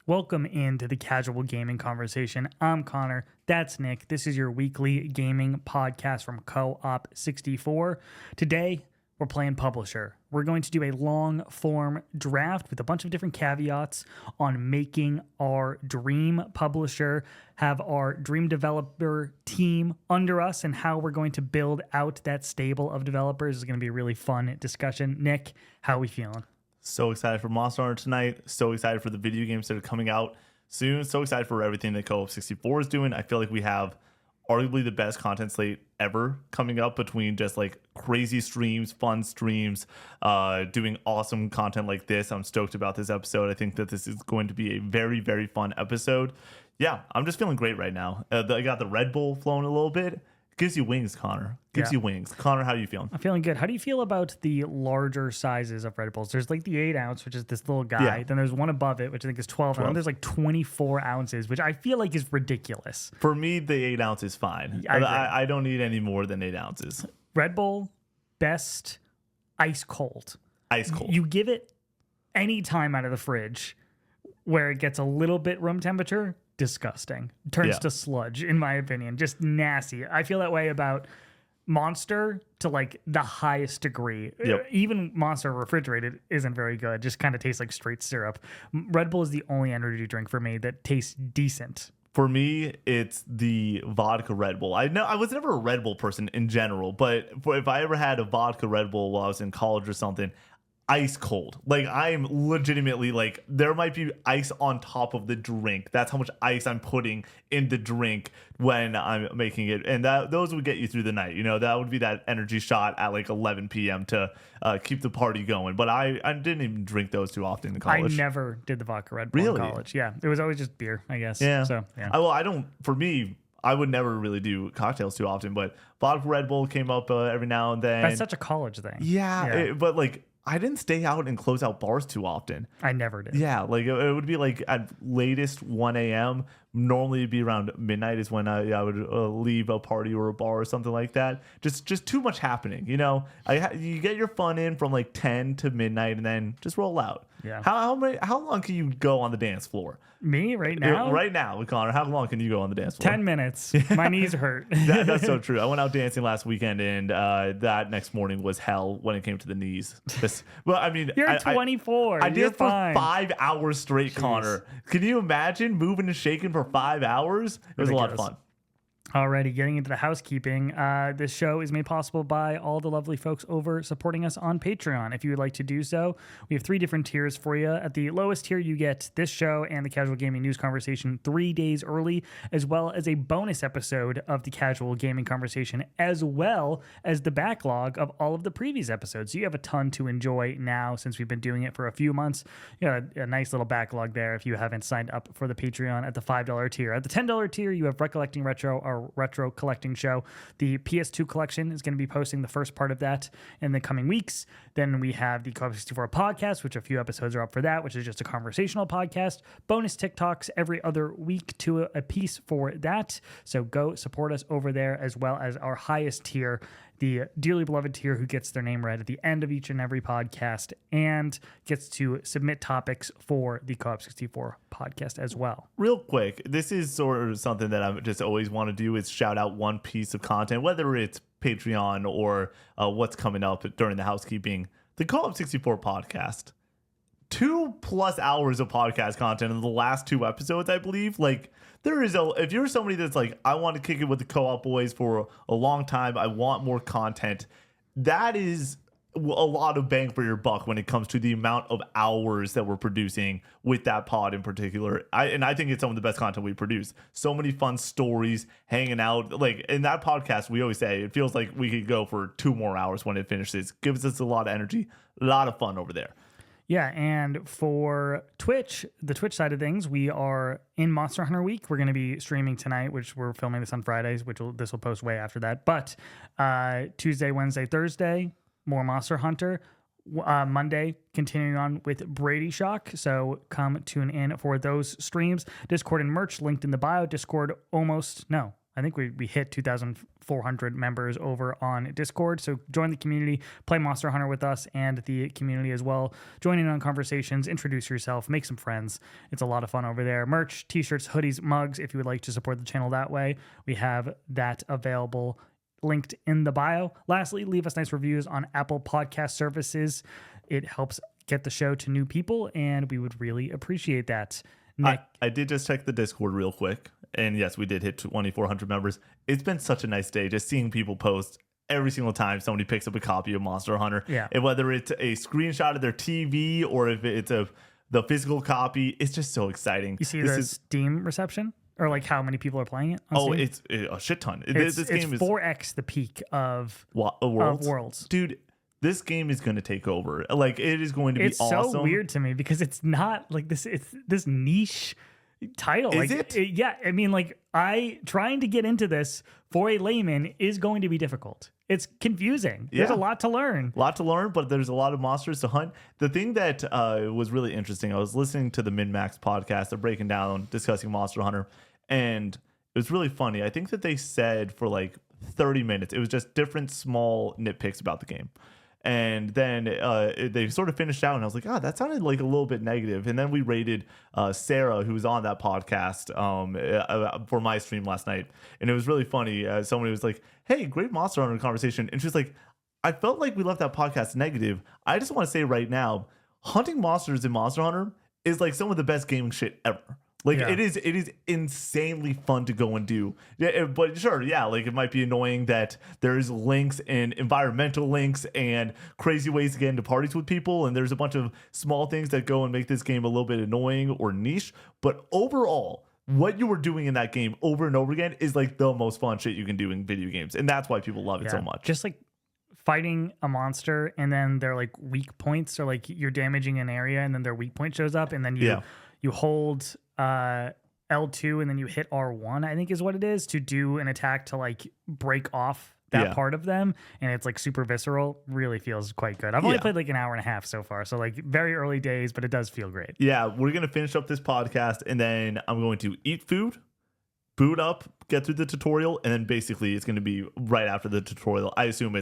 Welcome into the Casual Gaming Conversation. I'm Connor. That's Nick. This is your weekly gaming podcast from Co-op 64. Today, we're playing Publisher. We're going to do a long form draft with a bunch of different caveats on making our dream publisher, have our dream developer team under us, and how we're going to build out that stable of developers. Is going to be a really fun discussion. Nick, how are we feeling? So excited for Monster Hunter tonight. So excited for the video games that are coming out soon. So excited for everything that Co-op 64 is doing. I feel like we have arguably the best content slate ever coming up between just like crazy streams, fun streams, doing awesome content like this. I'm stoked about this episode. I think that this is going to be a very, very fun episode. Yeah, I'm just feeling great right now. I got the Red Bull flowing a little bit. Gives you wings, Connor. Gives you wings. Connor, how are you feeling? I'm feeling good. How do you feel about the larger sizes of Red Bulls? There's like the 8 ounce, which is this little guy. Yeah. Then there's one above it, which I think is 12. And then there's like 24 ounces, which I feel like is ridiculous. For me, the 8 ounce is fine. I don't need any more than 8 ounces. Red Bull, best ice cold. Ice cold. You give it any time out of the fridge where it gets a little bit room temperature, disgusting. Turns to sludge, in my opinion. Just nasty. I feel that way about Monster to like the highest degree. Yep. Even Monster refrigerated isn't very good. Just kind of tastes like straight syrup. Red Bull is the only energy drink for me that tastes decent. For me, it's the vodka Red Bull. I was never a Red Bull person in general, but if I ever had a vodka Red Bull while I was in college or something, ice cold. Like, I'm legitimately like, there might be ice on top of the drink. That's how much ice I'm putting in the drink when I'm making it. And those would get you through the night. You know, that would be that energy shot at like 11 p.m. to keep the party going. But I didn't even drink those too often in college. I never did the vodka Red Bull in college. Yeah. It was always just beer, I guess. Yeah. So, yeah. For me, I would never really do cocktails too often, but vodka Red Bull came up every now and then. That's such a college thing. Yeah. But like, I didn't stay out and close out bars too often. I never did. Yeah, like it would be like at latest 1 a.m. Normally it'd be around midnight is when I would leave a party or a bar or something like that. Just too much happening, you know. You get your fun in from like 10 to midnight and then just roll out. Yeah. How long can you go on the dance floor? Me right now? Right now, Connor. How long can you go on the dance floor? 10 minutes. My knees hurt. That's so true. I went out dancing last weekend, and that next morning was hell when it came to the knees. Well, I mean, You're 24. I did You're for fine. 5 hours straight, Jeez. Connor. Can you imagine moving and shaking for 5 hours? It was a lot of fun. Alrighty, getting into the housekeeping. This show is made possible by all the lovely folks over supporting us on Patreon. If you would like to do so, we have 3 different tiers for you. At the lowest tier, you get this show and the Casual Gaming News Conversation 3 days early, as well as a bonus episode of the Casual Gaming Conversation, as well as the backlog of all of the previous episodes. So you have a ton to enjoy now since we've been doing it for a few months. You got a nice little backlog there if you haven't signed up for the Patreon at the $5 tier. At the $10 tier, you have Recollecting Retro, our retro collecting show. The PS2 collection is going to be posting the first part of that in the coming weeks. Then we have the Co-op 64 podcast, which a few episodes are up for that, which is just a conversational podcast. Bonus TikToks every other week to a piece for that. So go support us over there, as well as our highest tier, the dearly beloved tier, who gets their name read at the end of each and every podcast and gets to submit topics for the Co-op 64 podcast as well. Real quick, this is sort of something that I just always want to do, is shout out one piece of content, whether it's Patreon or what's coming up during the housekeeping. The Co-op 64 podcast. 2+ hours of podcast content in the last 2 episodes, I believe. Like, if you're somebody that's like, I want to kick it with the Co-op boys for a long time, I want more content, that is a lot of bang for your buck when it comes to the amount of hours that we're producing with that pod in particular. I think it's some of the best content we produce. So many fun stories, hanging out. Like, in that podcast, we always say it feels like we could go for 2 more hours when it finishes. Gives us a lot of energy, a lot of fun over there. Yeah, and for Twitch, the Twitch side of things, we are in Monster Hunter Week. We're going to be streaming tonight, which we're filming this on Fridays, this will post way after that. But Tuesday, Wednesday, Thursday, more Monster Hunter. Monday, continuing on with Brady Shock. So come tune in for those streams. Discord and merch linked in the bio. Discord I think we hit 2,400 members over on Discord. So join the community, play Monster Hunter with us and the community as well. Join in on conversations, introduce yourself, make some friends. It's a lot of fun over there. Merch, t-shirts, hoodies, mugs. If you would like to support the channel that way, we have that available linked in the bio. Lastly, leave us nice reviews on Apple Podcast services. It helps get the show to new people, and we would really appreciate that. Nick. I did just check the Discord real quick. And yes, we did hit 2,400 members. It's been such a nice day just seeing people post every single time somebody picks up a copy of Monster Hunter. Yeah. And whether it's a screenshot of their TV or if it's the physical copy, it's just so exciting. You see the Steam reception? Or like how many people are playing it? Oh, Steam? it's a shit ton. It's This game is 4x the peak of Worlds. Dude, this game is going to take over. Like, it is going to be awesome. It's so weird to me because it's not like this. It's this niche title. Is like, it? Yeah. I mean, like, trying to get into this for a layman is going to be difficult. It's confusing. There's a lot to learn. But there's a lot of monsters to hunt. The thing that was really interesting, I was listening to the Min-Max podcast. They're breaking down, discussing Monster Hunter. And it was really funny. I think that they said for like 30 minutes, it was just different small nitpicks about the game. And then they sort of finished out, and I was like, that sounded like a little bit negative. And then we rated Sarah, who was on that podcast for my stream last night. And it was really funny. Somebody was like, hey, great Monster Hunter conversation. And she's like, I felt like we left that podcast negative. I just want to say right now, hunting monsters in Monster Hunter is like some of the best gaming shit ever. Like, it is insanely fun to go and do. Yeah, but sure, yeah, like it might be annoying that there's links and environmental links and crazy ways to get into parties with people, and there's a bunch of small things that go and make this game a little bit annoying or niche. But overall, what you were doing in that game over and over again is like the most fun shit you can do in video games, and that's why people love it so much. Just like fighting a monster, and then their like weak points, or like you're damaging an area, and then their weak point shows up, and then you hold L2 and then you hit R1, I think is what it is, to do an attack to like break off that part of them, and it's like super visceral. Really feels quite good. I've only played like an hour and a half so far, so like very early days, but it does feel great. Yeah, we're gonna finish up this podcast, and then I'm going to eat food, boot up, get through the tutorial, and then basically it's gonna be right after the tutorial. I assume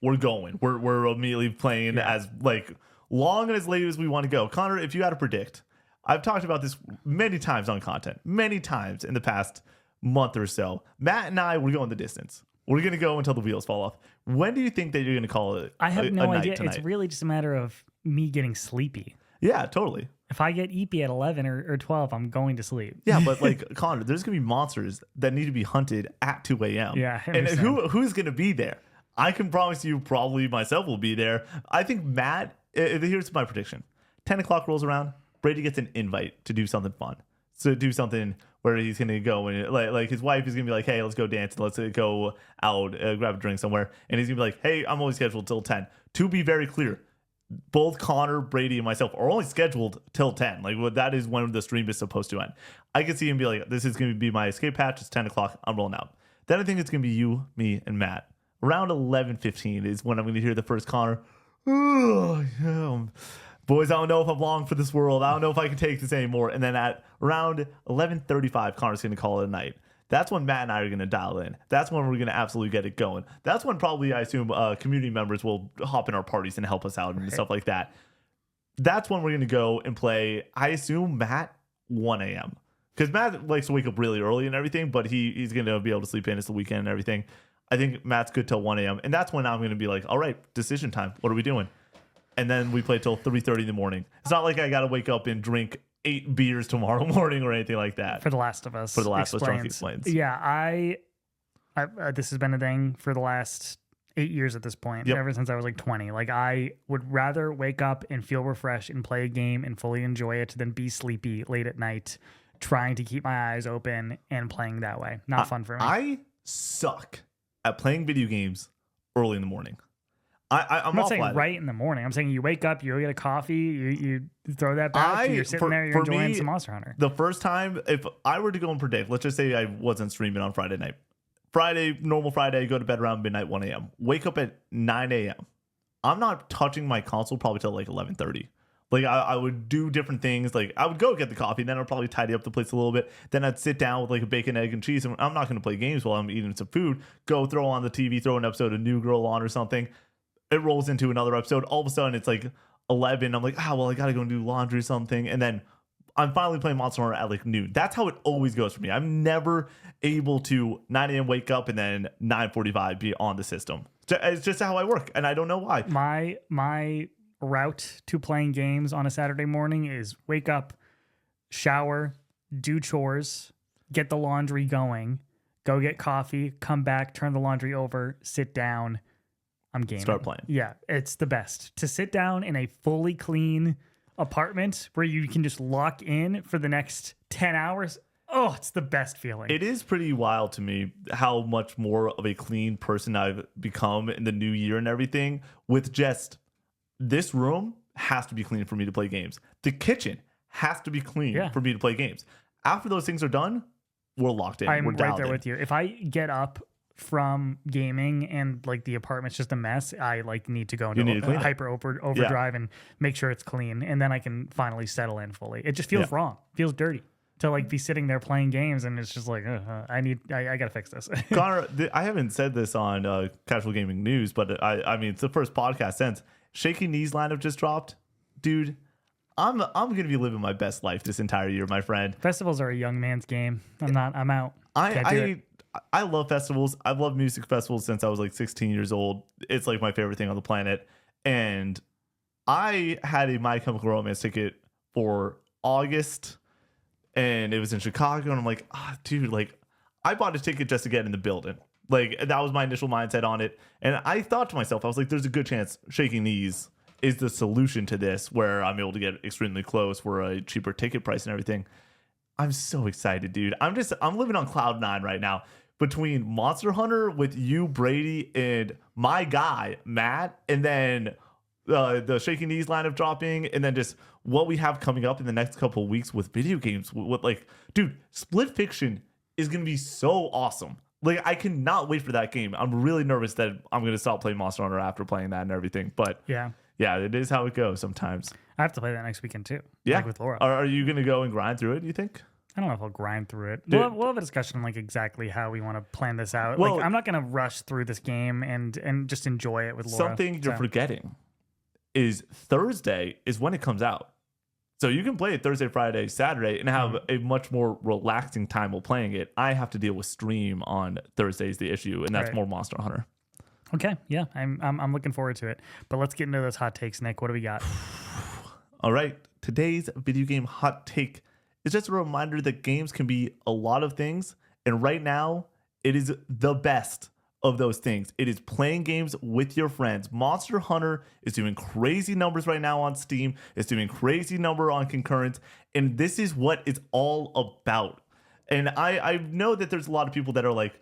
we're going. We're immediately playing as like long and as late as we want to go. Connor, if you had to predict, I've talked about this many times on content, many times in the past month or so. Matt and I, we're going the distance. We're going to go until the wheels fall off. When do you think that you're going to call it? I have no idea. Tonight? It's really just a matter of me getting sleepy. Yeah, totally. If I get eepy at 11 or 12, I'm going to sleep. Yeah, but like, Connor, there's going to be monsters that need to be hunted at 2 a.m. Yeah, and who's going to be there? I can promise you probably myself will be there. I think Matt, here's my prediction. 10 o'clock rolls around. Brady gets an invite to do something fun. So do something where he's going to go and like his wife is going to be like, hey, let's go dance. Let's go out, grab a drink somewhere. And he's going to be like, hey, I'm only scheduled till 10. To be very clear, both Connor, Brady, and myself are only scheduled till 10. Like, that is when the stream is supposed to end. I can see him be like, this is going to be my escape hatch. It's 10 o'clock. I'm rolling out. Then I think it's going to be you, me, and Matt. Around 11:15 is when I'm going to hear the first Connor. Boys, I don't know if I'm long for this world. I don't know if I can take this anymore. And then at around 11:35, Connor's going to call it a night. That's when Matt and I are going to dial in. That's when we're going to absolutely get it going. That's when probably, I assume, community members will hop in our parties and help us out and stuff like that. That's when we're going to go and play, I assume, Matt, 1 a.m. Because Matt likes to wake up really early and everything, but he's going to be able to sleep in. It's the weekend and everything. I think Matt's good till 1 a.m. And that's when I'm going to be like, all right, decision time. What are we doing? And then we play till 3:30 in the morning. It's not like I got to wake up and drink 8 beers tomorrow morning or anything like that. For The Last of Us. For The Last of Us, Drunk Explains. Yeah, I this has been a thing for the last 8 years at this point. Yep. Ever since I was like 20. Like, I would rather wake up and feel refreshed and play a game and fully enjoy it than be sleepy late at night trying to keep my eyes open and playing that way. Not fun for me. I suck at playing video games early in the morning. I'm not saying right in the morning. I'm saying you wake up, you go get a coffee, you throw that back, and you're sitting there, you're enjoying some Monster Hunter. The first time, if I were to go and predict, let's just say I wasn't streaming on Friday night. Normal Friday, go to bed around midnight, 1 a.m. Wake up at 9 a.m. I'm not touching my console probably till like 11:30. Like I would do different things. Like I would go get the coffee, then I'd probably tidy up the place a little bit. Then I'd sit down with like a bacon, egg, and cheese. And I'm not going to play games while I'm eating some food. Go throw on the TV, throw an episode of New Girl on or something. It rolls into another episode. All of a sudden, it's like 11. I'm like, well, I got to go and do laundry or something. And then I'm finally playing Monster Hunter at like noon. That's how it always goes for me. I'm never able to 9 a.m. wake up and then 9:45 be on the system. It's just how I work, and I don't know why. My route to playing games on a Saturday morning is wake up, shower, do chores, get the laundry going, go get coffee, come back, turn the laundry over, sit down. I'm gaming. Start playing. Yeah, it's the best to sit down in a fully clean apartment where you can just lock in for the next 10 hours. Oh, it's the best feeling. It is pretty wild to me how much more of a clean person I've become in the new year and everything. With just this room has to be clean for me to play games. The kitchen has to be clean for me to play games. After those things are done, we're locked in. I'm we're right there with you. If I get up from gaming and like the apartment's just a mess, I like need to go into hyper overdrive and make sure it's clean, and then I can finally settle in fully. It just feels wrong, feels dirty to like be sitting there playing games, and it's just like I gotta fix this. Connor, I haven't said this on Casual Gaming News, but I mean it's the first podcast since Shaky Knees lineup just dropped, dude. I'm gonna be living my best life this entire year, my friend. Festivals are a young man's game. I'm out. I love festivals. I've loved music festivals since I was like 16 years old. It's like my favorite thing on the planet. And I had a My Chemical Romance ticket for August, and it was in Chicago. And I'm like, dude, like I bought a ticket just to get in the building. Like that was my initial mindset on it. And I thought to myself, I was like, there's a good chance Shaking Knees is the solution to this, where I'm able to get extremely close for a cheaper ticket price and everything. I'm so excited, dude. I'm living on cloud 9 right now between Monster Hunter with you, Brady, and my guy, Matt, and then the Shaking Knees lineup dropping, and then just what we have coming up in the next couple of weeks with video games. With like, dude, Split Fiction is going to be so awesome. Like, I cannot wait for that game. I'm really nervous that I'm going to stop playing Monster Hunter after playing that and everything. But yeah, it is how it goes sometimes. I have to play that next weekend too. Yeah, like with Laura. Are you going to go and grind through it, you think? I don't know if I'll grind through it. We'll have a discussion on like exactly how we want to plan this out. Well, like, I'm not going to rush through this game and just enjoy it with Laura. Something you're forgetting is Thursday is when it comes out. So you can play it Thursday, Friday, Saturday, and have a much more relaxing time while playing it. I have to deal with stream on Thursday is the issue, and that's more Monster Hunter. Okay, yeah, I'm looking forward to it. But let's get into those hot takes, Nick. What do we got? All right, today's video game hot take is just a reminder that games can be a lot of things, and right now it is the best of those things. It is playing games with your friends. Monster Hunter is doing crazy numbers right now on Steam. It's doing crazy number on concurrent, and this is what it's all about. And I know that there's a lot of people that are like,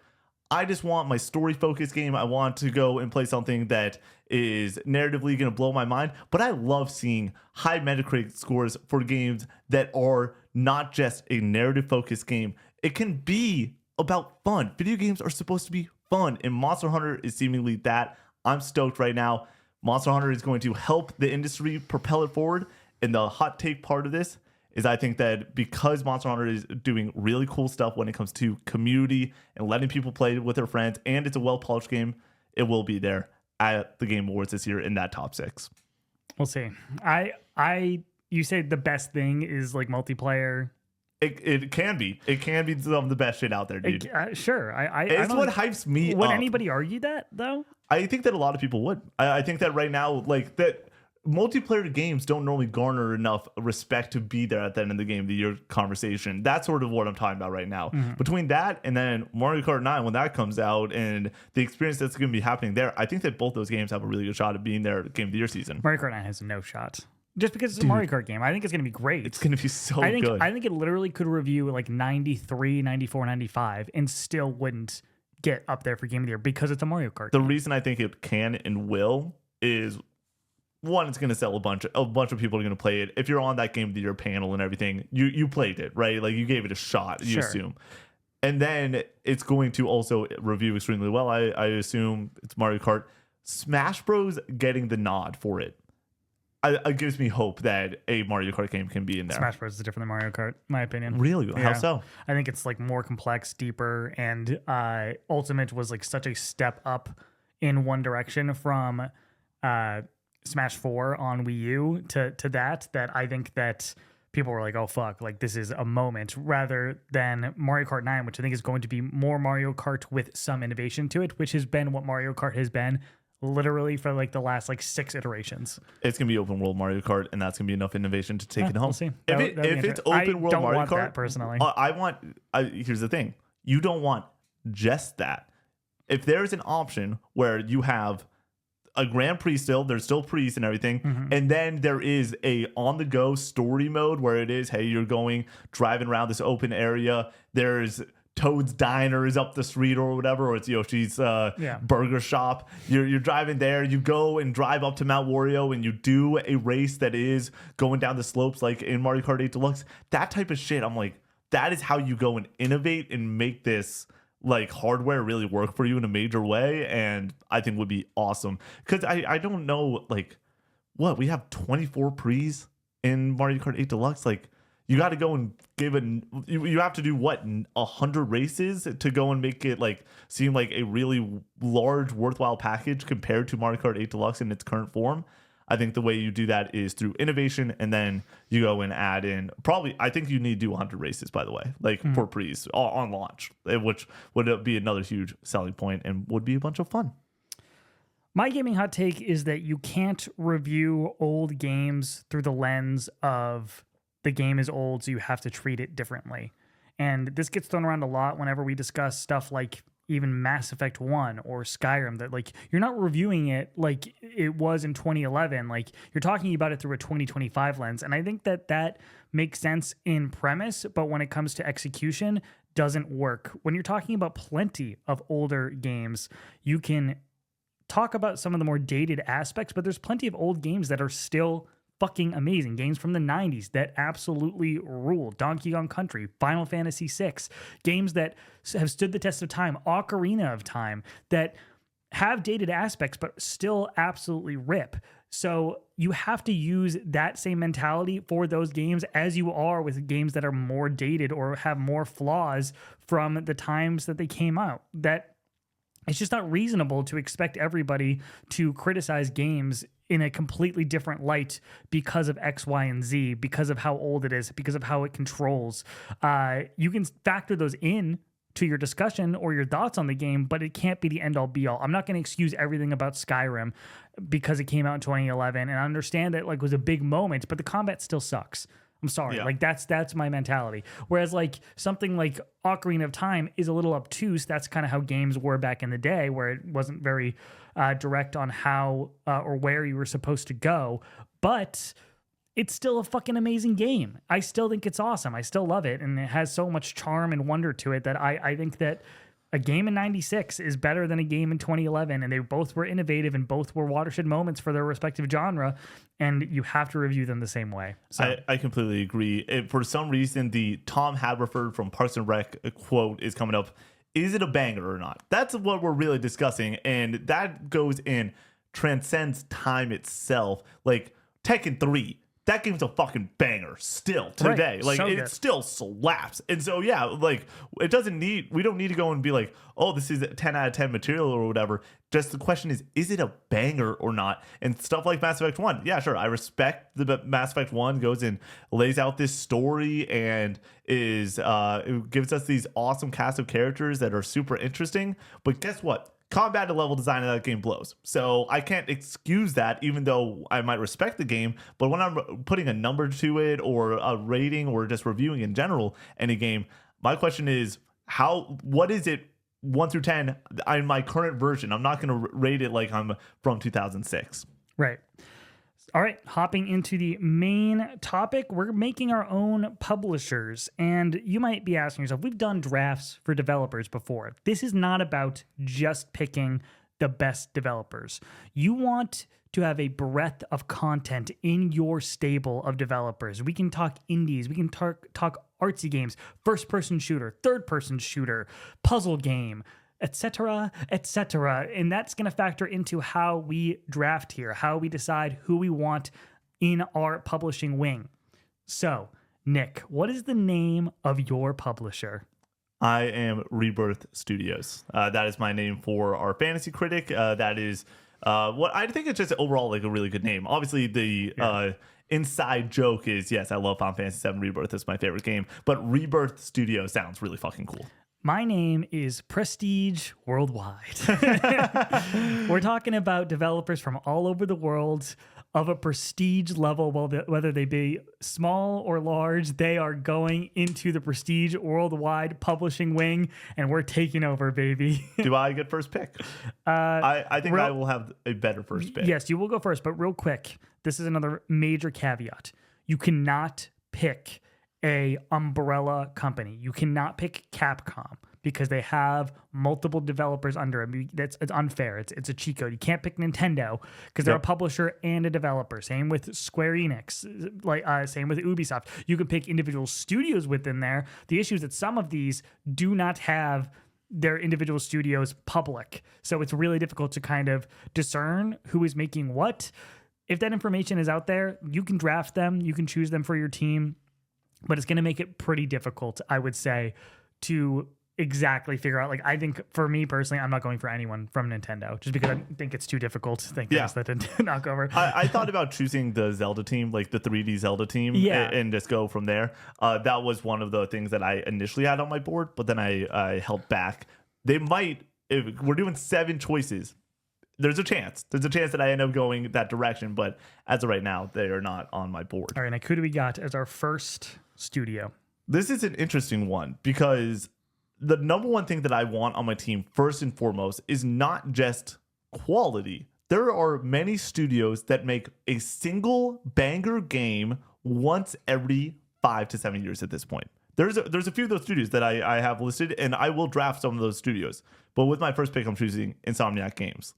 I just want my story focused game. I want to go and play something that is narratively going to blow my mind. But I love seeing high Metacritic scores for games that are not just a narrative focused game. It can be about fun. Video games are supposed to be fun, and Monster Hunter is seemingly that. I'm stoked right now. Monster Hunter is going to help the industry propel it forward. And the hot take part of this is I think that because Monster Hunter is doing really cool stuff when it comes to community and letting people play with their friends, and it's a well-polished game, it will be there at the Game Awards this year in that top 6. We'll see. You say the best thing is like multiplayer. It can be. It can be some of the best shit out there, dude. Sure. It's what hypes me up. Would anybody argue that, though? I think that a lot of people would. I think that right now, like, that multiplayer games don't normally garner enough respect to be there at the end of the game, the year conversation. That's sort of what I'm talking about right now. Mm-hmm. Between that and then Mario Kart 9, when that comes out, and the experience that's going to be happening there, I think that both those games have a really good shot at being there Game of the Year season. Mario Kart 9 has no shot. Just because it's a Mario Kart game. I think it's going to be great. It's going to be so good. I think it literally could review like 93, 94, 95 and still wouldn't get up there for Game of the Year because it's a Mario Kart game. The reason I think it can and will is, one, it's going to sell a bunch of people are going to play it. If you're on that Game of the Year panel and everything, you played it, right? Like, you gave it a shot, you assume. And then it's going to also review extremely well. I assume it's Mario Kart. Smash Bros. Getting the nod for it it gives me hope that a Mario Kart game can be in there. Smash Bros is different than Mario Kart, in my opinion. Really? How so? I think it's like more complex, deeper, and Ultimate was like such a step up in one direction from Smash 4 on Wii U to that I think that people were like, oh fuck, like this is a moment, rather than Mario Kart 9, which I think is going to be more Mario Kart with some innovation to it, which has been what Mario Kart has been literally for like the last like 6 iterations. It's gonna be open world Mario Kart, and that's gonna be enough innovation to take it home. We'll see. If it's open world Mario Kart, that personally. Here's the thing: you don't want just that. If there's an option where you have a Grand Prix still, there's still priests and everything, and then there is a on-the-go story mode where it is, hey, you're driving around this open area. There's Toad's Diner is up the street or whatever, or it's Yoshi's burger shop. You're driving there. You go and drive up to Mount Wario and you do a race that is going down the slopes like in Mario Kart 8 Deluxe. That type of shit, I'm like, that is how you go and innovate and make this like hardware really work for you in a major way, and I think would be awesome. Because I don't know, like, what, we have 24 pre's in Mario Kart 8 Deluxe? Like, you got to go and you have to do what, 100 races to go and make it like seem like a really large, worthwhile package compared to Mario Kart 8 Deluxe in its current form. I think the way you do that is through innovation, and then you go and add in I think you need to do 100 races, by the way, like for pre's on launch, which would be another huge selling point and would be a bunch of fun. My gaming hot take is that you can't review old games through the lens of the game is old, so you have to treat it differently. And this gets thrown around a lot whenever we discuss stuff like even Mass Effect 1 or Skyrim, that like you're not reviewing it like it was in 2011. Like you're talking about it through a 2025 lens. And I think that makes sense in premise, but when it comes to execution, doesn't work. When you're talking about plenty of older games, you can talk about some of the more dated aspects, but there's plenty of old games that are still fucking amazing. Games from the 90s that absolutely rule. Donkey Kong Country, Final Fantasy VI, games that have stood the test of time, Ocarina of Time, that have dated aspects but still absolutely rip. So you have to use that same mentality for those games as you are with games that are more dated or have more flaws from the times that they came out. That it's just not reasonable to expect everybody to criticize games in a completely different light because of X, Y, and Z, because of how old it is, because of how it controls. You can factor those in to your discussion or your thoughts on the game, but it can't be the end all be all. I'm not going to excuse everything about Skyrim because it came out in 2011, and I understand that like was a big moment, but the combat still sucks. I'm sorry. Yeah. Like that's my mentality. Whereas like something like Ocarina of Time is a little obtuse. That's kind of how games were back in the day, where it wasn't very direct on how or where you were supposed to go. But it's still a fucking amazing game. I still think it's awesome. I still love it. And it has so much charm and wonder to it that I think that a game in 96 is better than a game in 2011, and they both were innovative and both were watershed moments for their respective genre, and you have to review them the same way. So I completely agree. For some reason, the Tom Haverford from Parks and Rec quote is coming up. Is it a banger or not? That's what we're really discussing, and that goes in transcends time itself. Like Tekken 3. That game's a fucking banger still today. Right. Like So it good. still slaps. And so yeah, like we don't need to go and be like, oh, this is 10 out of 10 material or whatever. Just the question is it a banger or not? And stuff like Mass Effect 1. Yeah, sure. I respect the Mass Effect 1 goes and lays out this story and it gives us these awesome cast of characters that are super interesting. But guess what? Combat and level design of that game blows. So I can't excuse that, even though I might respect the game. But when I'm putting a number to it or a rating or just reviewing in general any game, my question is, what is it 1 through 10 in my current version? I'm not going to rate it like I'm from 2006. right. All right, hopping into the main topic, we're making our own publishers. And you might be asking yourself, we've done drafts for developers before. This is not about just picking the best developers. You want to have a breadth of content in your stable of developers. We can talk indies, we can talk artsy games, first-person shooter, third-person shooter, puzzle game, etc., etc. And that's going to factor into how we draft here, how we decide who we want in our publishing wing. So, Nick, what is the name of your publisher? I am Rebirth Studios. That is my name for our fantasy critic. That is what I think it's just overall like a really good name. Obviously, the inside joke is, yes, I love Final Fantasy VII Rebirth. It's my favorite game. But Rebirth Studios sounds really fucking cool. My name is Prestige Worldwide. We're talking about developers from all over the world of a prestige level, whether they be small or large. They are going into the Prestige Worldwide publishing wing, and we're taking over, baby. Do I get first pick? I think I will have a better first pick. Yes, you will go first, but real quick, this is another major caveat. You cannot pick a umbrella company. You cannot pick Capcom because they have multiple developers under them. It's unfair. It's a cheat code. You can't pick Nintendo because they're a publisher and a developer. Same with Square Enix. Same with Ubisoft. You can pick individual studios within there. The issue is that some of these do not have their individual studios public, so it's really difficult to kind of discern who is making what. If that information is out there, you can draft them. You can choose them for your team. But it's going to make it pretty difficult, I would say, to exactly figure out. Like, I think for me personally, I'm not going for anyone from Nintendo just because I think it's too difficult to think that didn't knock over. I thought about choosing the Zelda team, like the 3D Zelda team, and just go from there. That was one of the things that I initially had on my board, but then I held back. They might, if we're doing 7 choices, there's a chance that I end up going that direction, but as of right now, they are not on my board. All right, Nick, who do we got as our first studio? This is an interesting one because the number one thing that I want on my team, first and foremost, is not just quality. There are many studios that make a single banger game once every 5 to 7 years at this point. There's a few of those studios that I have listed, and I will draft some of those studios. But with my first pick, I'm choosing Insomniac Games.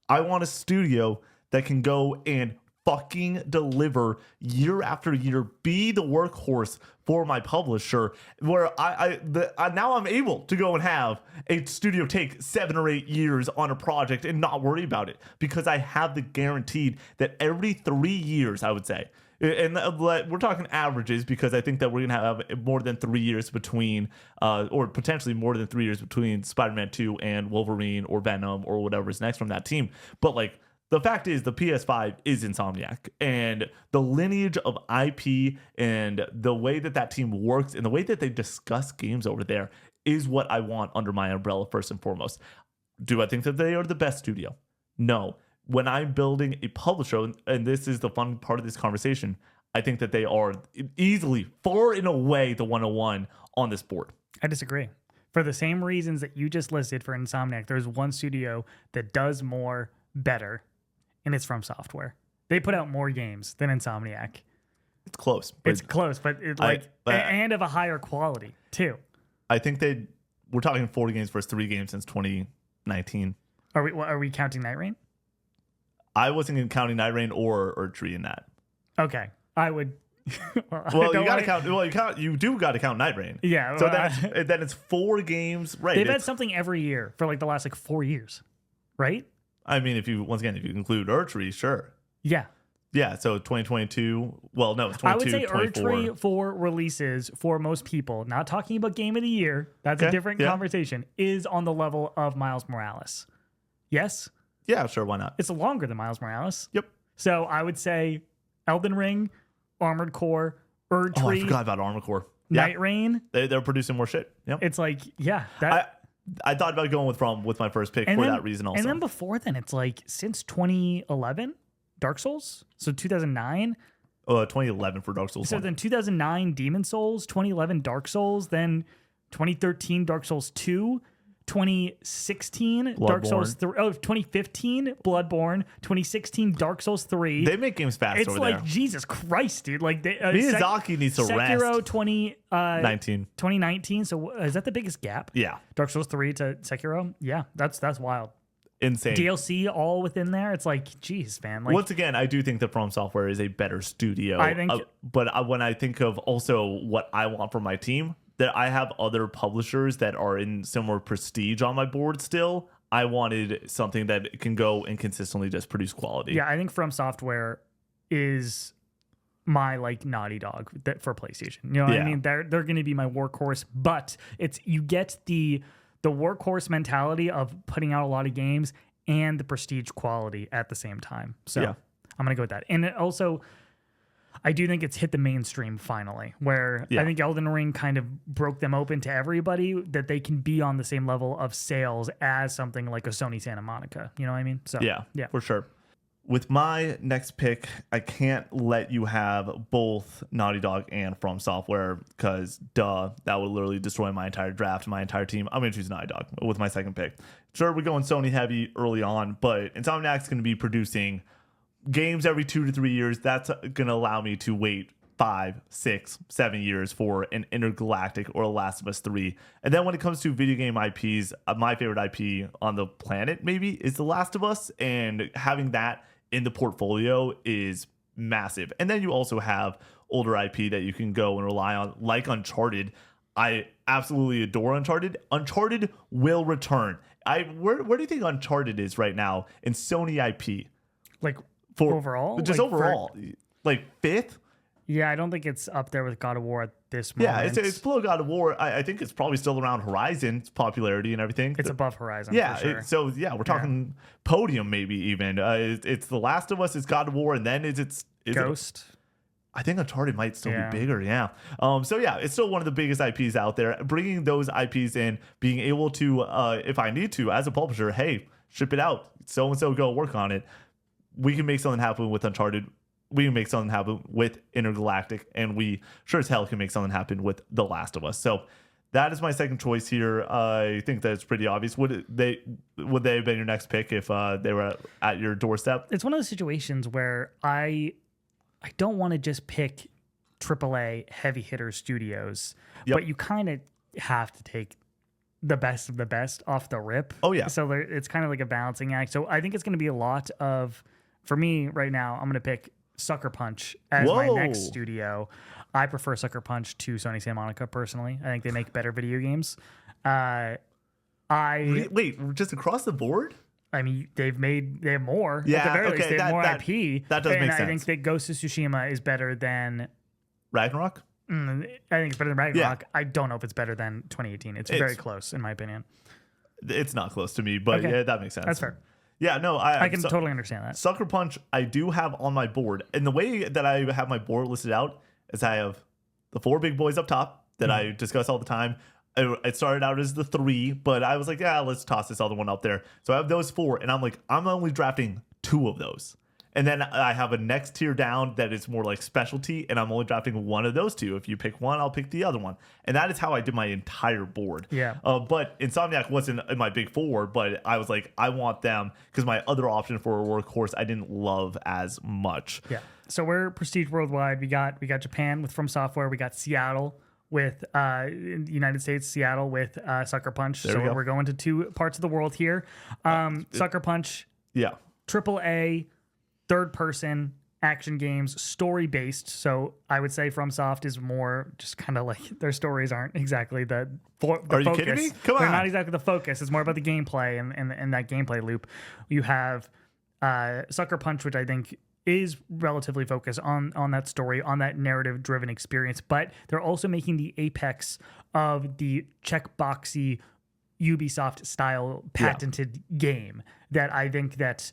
I want a studio that can go and fucking deliver year after year, be the workhorse for my publisher, where now I'm able to go and have a studio take 7 or 8 years on a project and not worry about it because I have the guaranteed that every 3 years, I would say, and we're talking averages because I think that we're going to have more than 3 years between, or potentially more than 3 years between Spider-Man 2 and Wolverine or Venom or whatever's next from that team. But like, the fact is, the PS5 is Insomniac, and the lineage of IP and the way that team works and the way that they discuss games over there is what I want under my umbrella first and foremost. Do I think that they are the best studio? No. When I'm building a publisher, and this is the fun part of this conversation, I think that they are easily, far and away, the 101 on this board. I disagree. For the same reasons that you just listed for Insomniac, there's one studio that does more better, and it's From Software. They put out more games than Insomniac. It's close. It's close, but and of a higher quality too. I think we're talking 40 games versus 3 games since 2019. Are we counting Night Rain? I wasn't counting Night Rain or Erdtree in that. Okay, I would. Well, you got to count. Well, you do got to count Night Rain. Yeah. So then it's 4 games, right? They've had something every year for like the last 4 years, right? I mean, if you include Erdtree, sure. Yeah. Yeah. So 2022. Well, no, it's 22. I would say 24. Erdtree for releases for most people, not talking about Game of the Year. That's a different conversation. Is on the level of Miles Morales. Yes. Yeah, sure. Why not? It's longer than Miles Morales. Yep. So I would say Elden Ring, Armored Core, Erdtree. Oh, I forgot about Armored Core. Night Rain. They're producing more shit. Yep. It's like, I thought about going with my first pick for that reason also. And then before then, it's like since 2011, Dark Souls. So 2009. 2011 for Dark Souls. So then 2009, Demon Souls. 2011, Dark Souls. Then 2013, Dark Souls 2. 2016, Dark Souls 3. Oh, 2015, Bloodborne. 2016, Dark Souls 3. They make games fast over there. It's like, Jesus Christ, dude. Like Miyazaki needs to rest. Sekiro 2019. So is that the biggest gap? Yeah. Dark Souls 3 to Sekiro? Yeah, that's wild. Insane. DLC all within there. It's like, geez, man. Like, once again, I do think that From Software is a better studio. I think, but when I think of also what I want from my team, that I have other publishers that are in similar prestige on my board still. I wanted something that can go and consistently just produce quality. Yeah, I think From Software is my like Naughty Dog for PlayStation. You know what I mean? They're going to be my workhorse, but you get the workhorse mentality of putting out a lot of games and the prestige quality at the same time. So I'm going to go with that. And it also, I do think it's hit the mainstream finally, where I think Elden Ring kind of broke them open to everybody, that they can be on the same level of sales as something like a Sony Santa Monica. You know what I mean? So yeah, for sure. With my next pick, I can't let you have both Naughty Dog and From Software because, that would literally destroy my entire draft, my entire team. I'm going to choose Naughty Dog with my second pick. Sure, we're going Sony heavy early on, but Insomniac's going to be producing games every 2 to 3 years. That's going to allow me to wait 5, 6, 7 years for an Intergalactic or Last of Us 3. And then when it comes to video game IPs, my favorite IP on the planet maybe is The Last of Us, and having that in the portfolio is massive. And then you also have older IP that you can go and rely on, like Uncharted. I absolutely adore Uncharted. Uncharted will return. Where do you think Uncharted is right now in Sony IP? Like For overall? Just like overall. Like fifth? Yeah, I don't think it's up there with God of War at this moment. Yeah, it's below God of War. I think it's probably still around Horizon's popularity and everything. It's above Horizon. Yeah, for sure. we're talking podium maybe even. It's The Last of Us, it's God of War, and then it's Ghost. I think Uncharted might still be bigger. Yeah. It's still one of the biggest IPs out there. Bringing those IPs in, being able to, if I need to, as a publisher, hey, ship it out. So and so go work on it. We can make something happen with Uncharted. We can make something happen with Intergalactic, and we sure as hell can make something happen with The Last of Us. So that is my second choice here. I think that it's pretty obvious. Would they have been your next pick if they were at your doorstep? It's one of those situations where I don't want to just pick AAA heavy hitter studios, but you kind of have to take the best of the best off the rip. Oh, yeah. So it's kind of like a balancing act. So I think it's going to be a lot of, for me right now, I'm going to pick Sucker Punch as my next studio. I prefer Sucker Punch to Sony Santa Monica personally. I think they make better video games. Wait, just across the board? I mean, they have more. Yeah, at the very least, they have more IP. That does make sense. And I think that Ghost of Tsushima is better than Ragnarok. I think it's better than Ragnarok. I don't know if it's better than 2018. It's very close in my opinion. It's not close to me, but yeah, that makes sense. That's fair. Yeah, no, I can totally understand that. Sucker Punch, I do have on my board. And the way that I have my board listed out is I have the 4 big boys up top that I discuss all the time. It started out as the 3, but I was like, yeah, let's toss this other one up there. So I have those 4, and I'm like, I'm only drafting 2 of those. And then I have a next tier down that is more like specialty, and I'm only drafting 1 of those 2. If you pick one, I'll pick the other one. And that is how I did my entire board. Yeah. But Insomniac wasn't in my big 4, but I was like, I want them because my other option for a workhorse I didn't love as much. Yeah. So we're Prestige Worldwide. We got Japan with From Software. We got Seattle with United States, Seattle with Sucker Punch. So we're going to 2 parts of the world here. Sucker Punch. Yeah. AAA. Third person action games, story based. So I would say FromSoft is more just kind of like their stories aren't exactly the focus. Are you kidding me? Come on. They're not exactly the focus. It's more about the gameplay and that gameplay loop. You have Sucker Punch, which I think is relatively focused on that story, on that narrative driven experience, but they're also making the apex of the checkboxy Ubisoft style patented game that I think that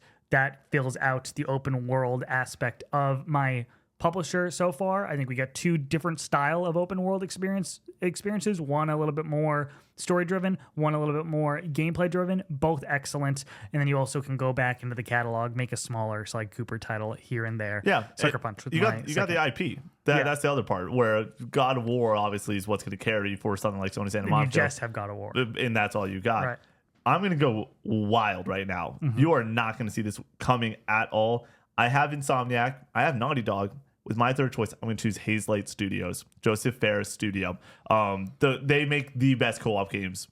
fills out the open world aspect of my publisher so far. I think we got 2 different style of open world experiences. One a little bit more story driven, one a little bit more gameplay driven, both excellent. And then you also can go back into the catalog, make a smaller Sly Cooper title here and there. Yeah. Sucker Punch. With you got the IP. That's the other part where God of War obviously is what's going to carry for something like Sony Santa Monica. You just have God of War. And that's all you got. Right. I'm going to go wild right now. You are not going to see this coming at all. I have Insomniac. I have Naughty Dog. With my third choice, I'm going to choose Hazelight Studios, Joseph Fares studio. They make the best co-op games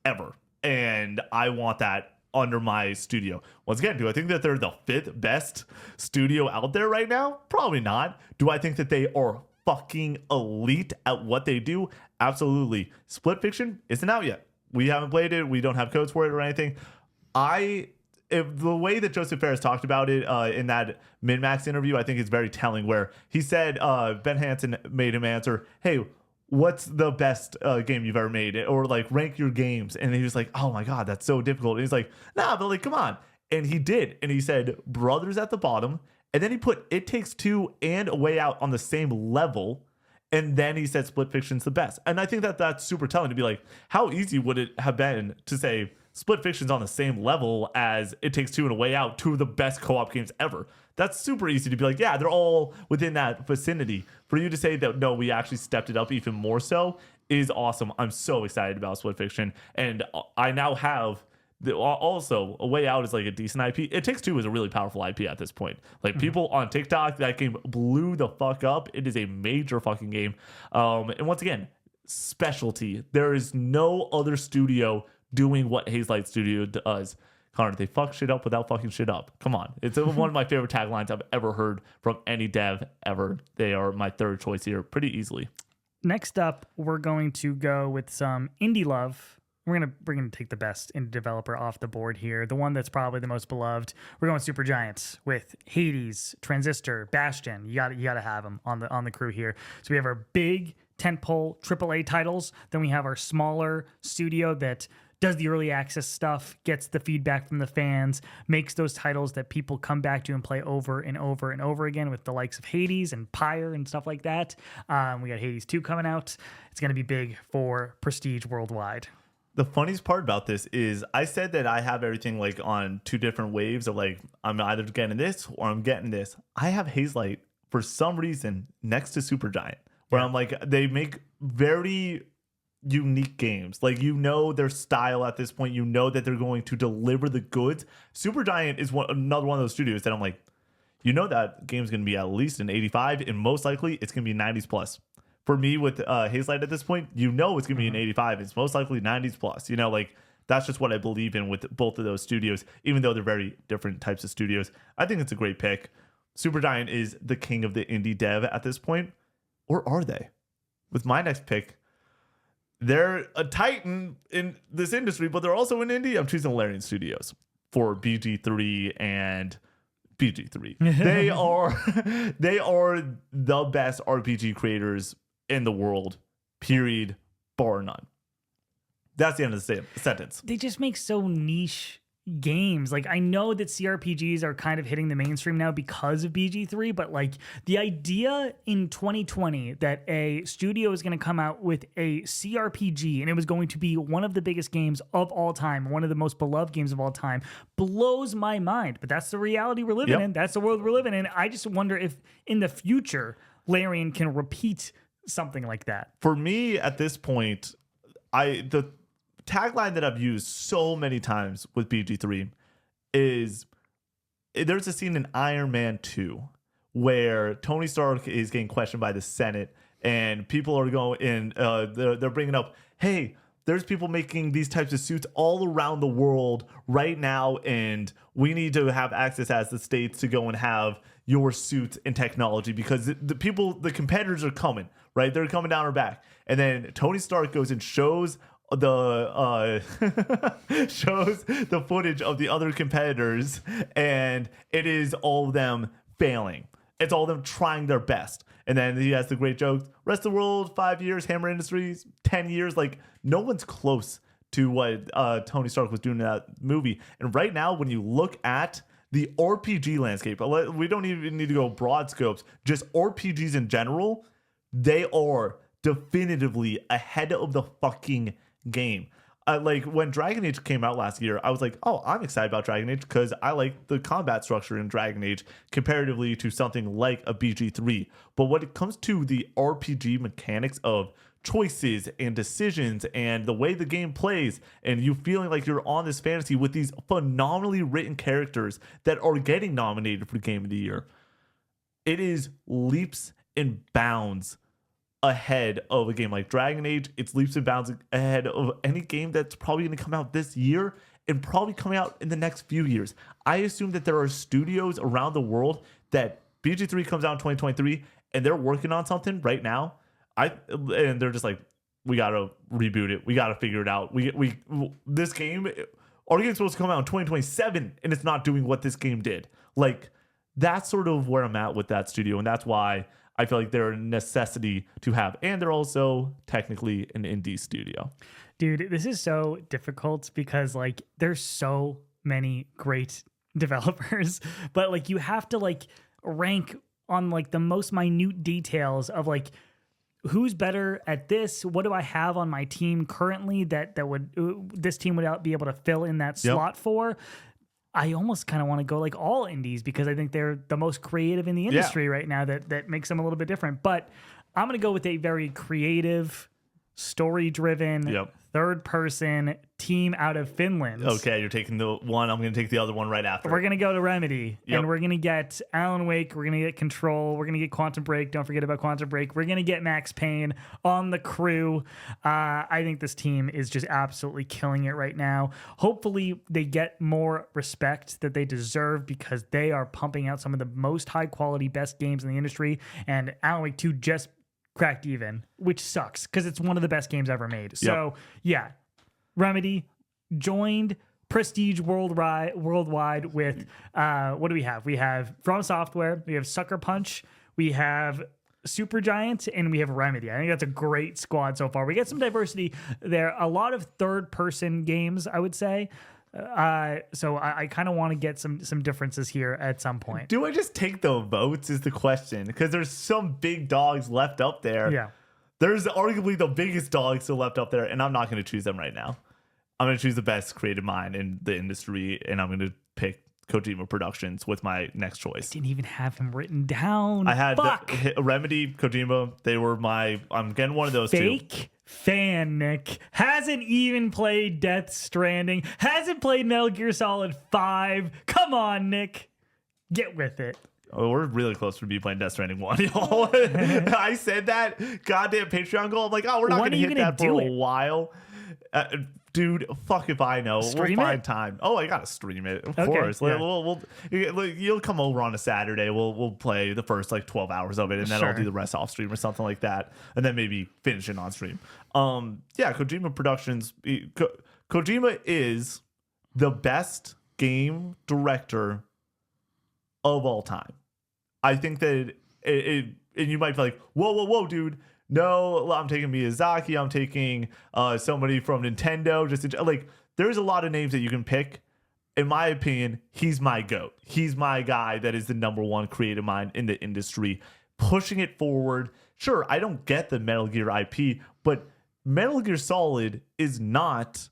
ever. And I want that under my studio. Once again, do I think that they're the 5th best studio out there right now? Probably not. Do I think that they are fucking elite at what they do? Absolutely. Split Fiction isn't out yet. We haven't played it. We don't have codes for it or anything. if the way that Joseph Ferris talked about it in that Min-Max interview, I think is very telling, where he said Ben Hansen made him answer, hey, what's the best game you've ever made? Or like rank your games. And he was like, oh my God, that's so difficult. And he's like, nah, but like, come on. And he did. And he said, Brothers at the bottom. And then he put It Takes Two and A Way Out on the same level. And then he said Split Fiction's the best. And I think that that's super telling to be like, how easy would it have been to say Split Fiction's on the same level as It Takes Two and A Way Out, two of the best co-op games ever? That's super easy to be like, yeah, they're all within that vicinity. For you to say that, no, we actually stepped it up even more so is awesome. I'm so excited about Split Fiction. And I now have... Also, A Way Out is like a decent IP. It Takes Two is a really powerful IP at this point. Like people on TikTok, that game blew the fuck up. It is a major fucking game. And once again, specialty. There is no other studio doing what Hazelight Studio does. Connor, they fuck shit up without fucking shit up. Come on. It's one of my favorite taglines I've ever heard from any dev ever. They are my third choice here pretty easily. Next up, we're going to go with some indie love. We're gonna take the best indie developer off the board here. The one that's probably the most beloved. We're going Super Giants with Hades, Transistor, Bastion. You gotta have them on the crew here. So we have our big tentpole AAA titles. Then we have our smaller studio that does the early access stuff, gets the feedback from the fans, makes those titles that people come back to and play over and over and over again, with the likes of Hades and Pyre and stuff like that. We got Hades 2 coming out. It's gonna be big for Prestige worldwide. The funniest part about this is I said that I have everything like on two different waves of like, I'm either getting this or I'm getting this. I have Hazelight for some reason next to Supergiant, where I'm like, they make very unique games. Like, you know, their style at this point, you know that they're going to deliver the goods. Supergiant is another one of those studios that I'm like, you know, that game's going to be at least an 85 and most likely it's going to be 90s plus. For me with Hazelight at this point, you know it's going to be an 85. It's most likely 90s plus. You know, like, that's just what I believe in with both of those studios, even though they're very different types of studios. I think it's a great pick. Supergiant is the king of the indie dev at this point. Or are they? With my next pick, they're a titan in this industry, but they're also an indie. I'm choosing Larian Studios for BG3 and BG3. They are the best RPG creators in the world, period, bar none. That's the end of the sentence. They just make so niche games. Like, I know that CRPGs are kind of hitting the mainstream now because of BG3, but like the idea in 2020 that a studio is going to come out with a CRPG and it was going to be one of the biggest games of all time, one of the most beloved games of all time, blows my mind. But that's the reality we're living in. That's the world we're living in. I just wonder if in the future Larian can repeat something like that. For me at this point, the tagline that I've used so many times with BG3 is, there's a scene in Iron Man 2 where Tony Stark is getting questioned by the Senate, and people are going in, they're bringing up, hey, there's people making these types of suits all around the world right now, and we need to have access as the states to go and have your suits and technology because the competitors are coming, right? They're coming down our back. And then Tony Stark goes and shows the footage of the other competitors, and it is all of them failing. It's all of them trying their best. And then he has the great joke, rest of the world, 5 years, Hammer Industries, 10 years. Like, no one's close to what Tony Stark was doing in that movie. And right now, when you look at the RPG landscape, we don't even need to go broad scopes, just RPGs in general, they are definitively ahead of the fucking game. Like, when Dragon Age came out last year, I was like, oh, I'm excited about Dragon Age because I like the combat structure in Dragon Age comparatively to something like a BG3. But when it comes to the RPG mechanics of choices and decisions and the way the game plays, and you feeling like you're on this fantasy with these phenomenally written characters that are getting nominated for Game of the Year, it is leaps and bounds ahead of a game like Dragon Age. It's leaps and bounds ahead of any game that's probably going to come out this year and probably coming out in the next few years. I assume that there are studios around the world that BG3 comes out in 2023 and they're working on something right now. And they're just like, we got to reboot it. We got to figure it out. This game, our game's supposed to come out in 2027 and it's not doing what this game did. Like, that's sort of where I'm at with that studio, and that's why I feel like they're a necessity to have. And they're also technically an indie studio. Dude, this is so difficult because like there's so many great developers, but like you have to like rank on like the most minute details of like who's better at this? What do I have on my team currently that would this team would be able to fill in that slot for? I almost kind of want to go like all indies because I think they're the most creative in the industry right now that makes them a little bit different. But I'm going to go with a very creative, story-driven, third-person team out of Finland. Okay, you're taking the one. I'm going to take the other one right after. We're going to go to Remedy, and we're going to get Alan Wake. We're going to get Control. We're going to get Quantum Break. Don't forget about Quantum Break. We're going to get Max Payne on the crew. I think this team is just absolutely killing it right now. Hopefully, they get more respect that they deserve because they are pumping out some of the most high-quality, best games in the industry, and Alan Wake 2 just cracked even, which sucks because it's one of the best games ever made. So, yeah, Remedy joined Prestige worldwide with what do we have? We have From Software, we have Sucker Punch, we have Supergiant, and we have Remedy. I think that's a great squad so far. We get some diversity there. A lot of third-person games, I would say. So I kind of want to get some differences here at some point. Do I just take the votes is the question, because there's some big dogs left up there. Yeah. There's arguably the biggest dogs still left up there, and I'm not going to choose them right now. I'm going to choose the best creative mind in the industry, and I'm going to pick Kojima Productions with my next choice. I didn't even have him written down. I had Remedy, Kojima. They were I'm getting one of those Fake fan, Nick. Hasn't even played Death Stranding. Hasn't played Metal Gear Solid 5. Come on, Nick. Get with it. Oh, we're really close to me playing Death Stranding 1, y'all. I said that goddamn Patreon goal. I'm like, we're not going to hit that for a while. Dude, fuck if I know. We'll find time. Oh, I gotta stream it, of course. Yeah. You'll come over on a Saturday. We'll play the first like 12 hours of it, and then I'll do the rest off stream or something like that, and then maybe finish it on stream. Kojima Productions. Kojima is the best game director of all time. I think that and you might be like, whoa, dude. No, I'm taking Miyazaki. I'm taking somebody from Nintendo. There's a lot of names that you can pick. In my opinion, he's my GOAT. He's my guy that is the number one creative mind in the industry, pushing it forward. Sure, I don't get the Metal Gear IP, but Metal Gear Solid is not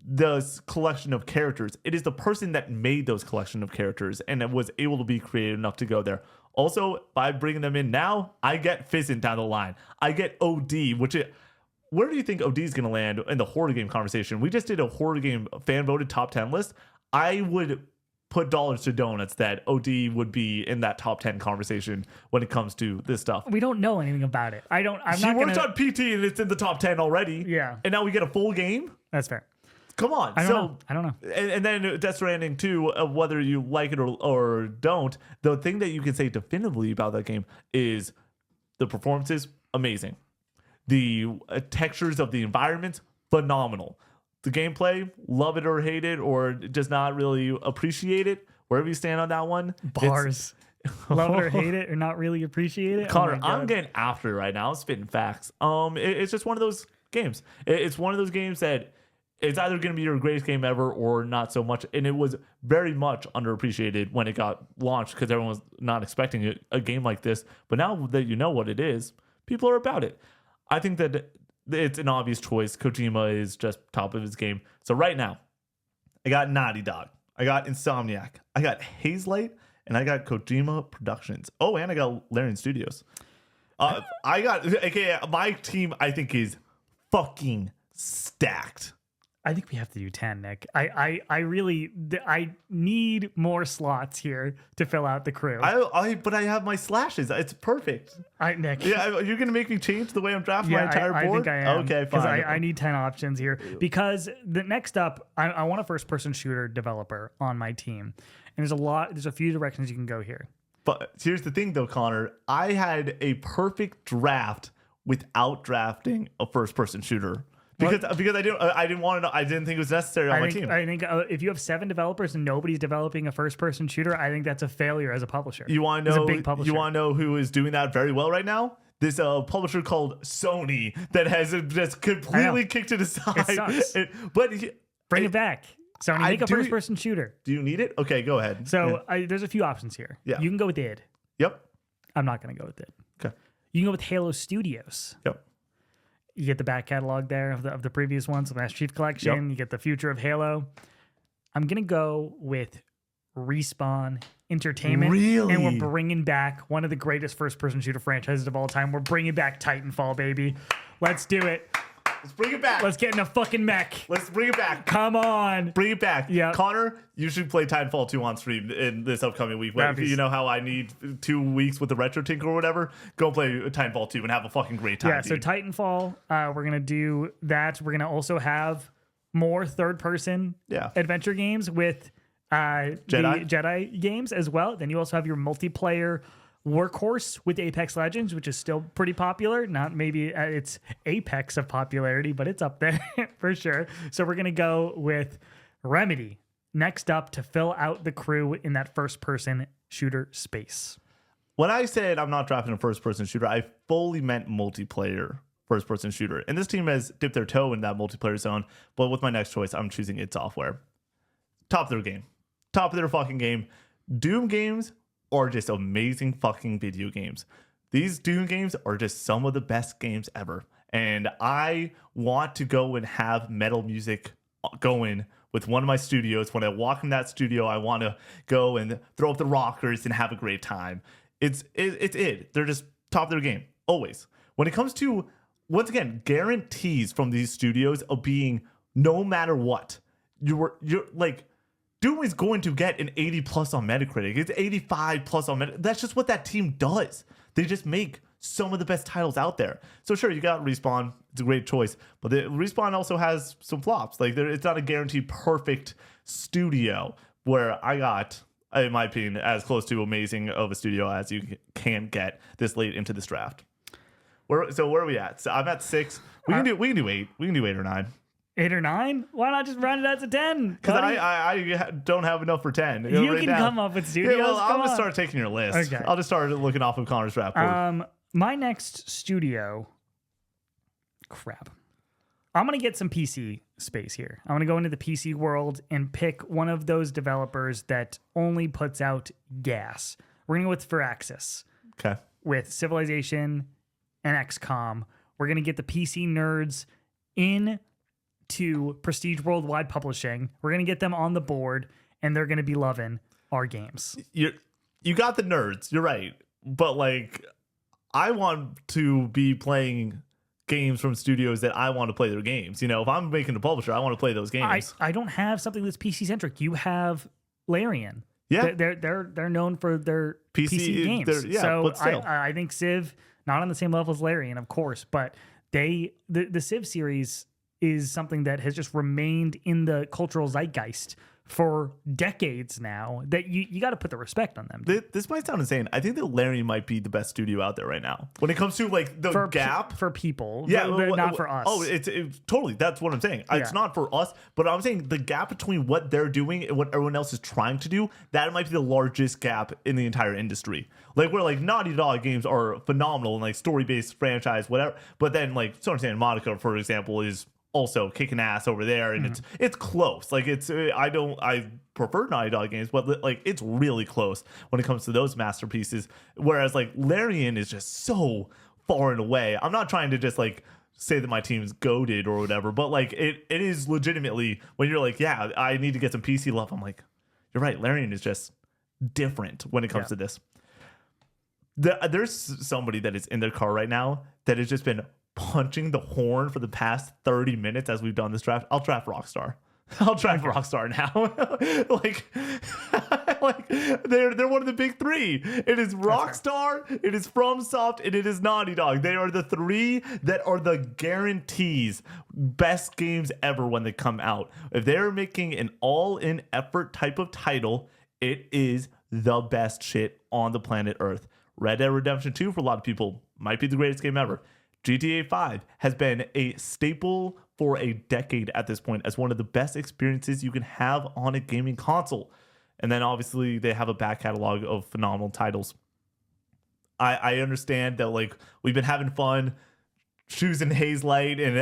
the collection of characters. It is the person that made those collection of characters and was able to be creative enough to go there. Also, by bringing them in now, I get Fizzin down the line. I get OD, where do you think OD is going to land in the horror game conversation? We just did a horror game fan voted top 10 list. I would put dollars to donuts that OD would be in that top 10 conversation when it comes to this stuff. We don't know anything about it. She worked on PT and it's in the top 10 already. Yeah. And now we get a full game? That's fair. Come on. I don't know. And then Death Stranding 2, whether you like it or don't, the thing that you can say definitively about that game is the performances, amazing. The textures of the environment, phenomenal. The gameplay, love it or hate it or just not really appreciate it. Wherever you stand on that one. Bars. Love it or hate it or not really appreciate it. Connor, I'm getting after it right now. I'm spitting facts. It's just one of those games. It's one of those games that it's either going to be your greatest game ever or not so much. And it was very much underappreciated when it got launched because everyone was not expecting a game like this. But now that you know what it is, people are about it. I think that it's an obvious choice. Kojima is just top of his game. So right now, I got Naughty Dog. I got Insomniac. I got Hazelight. And I got Kojima Productions. Oh, and I got Larian Studios. My team, I think, is fucking stacked. I think we have to do 10, Nick. I need more slots here to fill out the crew. But I have my slashes. It's perfect. Nick. Yeah, you're going to make me change the way I'm drafting my entire board? I think I am. Okay, fine. Because I need 10 options here. Because the next up, I want a first-person shooter developer on my team. And there's a few directions you can go here. But here's the thing, though, Connor. I had a perfect draft without drafting a first-person shooter because I didn't want to. I didn't think it was necessary on my team. I think if you have 7 developers and nobody's developing a first-person shooter, I think that's a failure as a publisher. You want As to a know? big publisher. You want to know who is doing that very well right now? This publisher called Sony that has just completely kicked it aside. It sucks. Bring it back. Sony, make a first-person shooter. Do you need it? Okay, go ahead. So there's a few options here. Yeah. You can go with id. Yep. I'm not going to go with id. Okay. You can go with Halo Studios. Yep. You get the back catalog there of the previous ones, the Master Chief Collection. Yep. You get the future of Halo. I'm going to go with Respawn Entertainment. Really? And we're bringing back one of the greatest first-person shooter franchises of all time. We're bringing back Titanfall, baby. Let's do it. Let's bring it back. Let's get in a fucking mech. Let's bring it back. Come on. Bring it back. Yeah. Connor, you should play Titanfall 2 on stream in this upcoming week. Be You know how I need 2 weeks with the Retro Tinker or whatever? Go play Titanfall 2 and have a fucking great time. Yeah, so dude. Titanfall, we're going to do that. We're going to also have more third-person adventure games with the Jedi games as well. Then you also have your multiplayer workhorse with Apex Legends, which is still pretty popular. Not maybe it's apex of popularity, but it's up there for sure. So we're going to go with Remedy next up to fill out the crew in that first-person shooter space. When I said I'm not drafting a first-person shooter, I fully meant multiplayer first-person shooter. And this team has dipped their toe in that multiplayer zone. But with my next choice, I'm choosing id Software. Top of their game. Top of their fucking game. Doom games are just amazing fucking video games. These Doom games are just some of the best games ever. And I want to go and have metal music going with one of my studios. When I walk in that studio, I want to go and throw up the rockers and have a great time. It's id. They're just top of their game, always. When it comes to, once again, guarantees from these studios of being no matter what, you're like, Doom is going to get an 80 plus on Metacritic. It's 85 plus on Metacritic. That's just what that team does. They just make some of the best titles out there. So sure, you got Respawn. It's a great choice. But Respawn also has some flops. Like it's not a guaranteed perfect studio where I got, in my opinion, as close to amazing of a studio as you can get this late into this draft. So where are we at? So I'm at 6. We can do 8. We can do 8 or 9. 8 or 9? Why not just round it out to 10? Because I don't have enough for 10. You can come up with studios. Yeah, well, I'm going to start taking your list. Okay. I'll just start looking off of Connor's draft board. My next studio, crap. I'm going to get some PC space here. I'm going to go into the PC world and pick one of those developers that only puts out gas. We're going to go with Firaxis. Okay. With Civilization and XCOM. We're going to get the PC nerds in to Prestige Worldwide Publishing. We're going to get them on the board, and they're going to be loving our games. You got the nerds. You're right. But, like, I want to be playing games from studios that I want to play their games. You know, if I'm making a publisher, I want to play those games. I don't have something that's PC-centric. You have Larian. Yeah. They're known for their PC games. So but still. I think Civ, not on the same level as Larian, of course, but the Civ series is something that has just remained in the cultural zeitgeist for decades now, that you got to put the respect on them. This might sound insane. I think that Larian might be the best studio out there right now when it comes to like the gap for people. Yeah, not for us. Oh, it's totally. That's what I'm saying. Yeah. It's not for us, but I'm saying the gap between what they're doing and what everyone else is trying to do, that might be the largest gap in the entire industry. Like where like Naughty Dog games are phenomenal and like story-based franchise, whatever. But then like Santa Monica, for example, is also kicking ass over there, and it's close. Like I prefer Naughty Dog games, but like it's really close when it comes to those masterpieces. Whereas like Larian is just so far and away. I'm not trying to just like say that my team's goated or whatever, but like it is legitimately when you're like, yeah, I need to get some PC love. I'm like, you're right. Larian is just different when it comes to this. There's somebody that is in their car right now that has just been punching the horn for the past 30 minutes as we've done this draft. I'll draft Rockstar. I'll draft Rockstar now. like they're one of the big 3. It is Rockstar, it is FromSoft, and it is Naughty Dog. They are the 3 that are the guarantees best games ever when they come out. If they're making an all-in effort type of title, it is the best shit on the planet Earth. Red Dead Redemption 2 for a lot of people might be the greatest game ever. GTA 5 has been a staple for a decade at this point as one of the best experiences you can have on a gaming console. And then obviously they have a back catalog of phenomenal titles. I understand that like we've been having fun choosing Haze Light and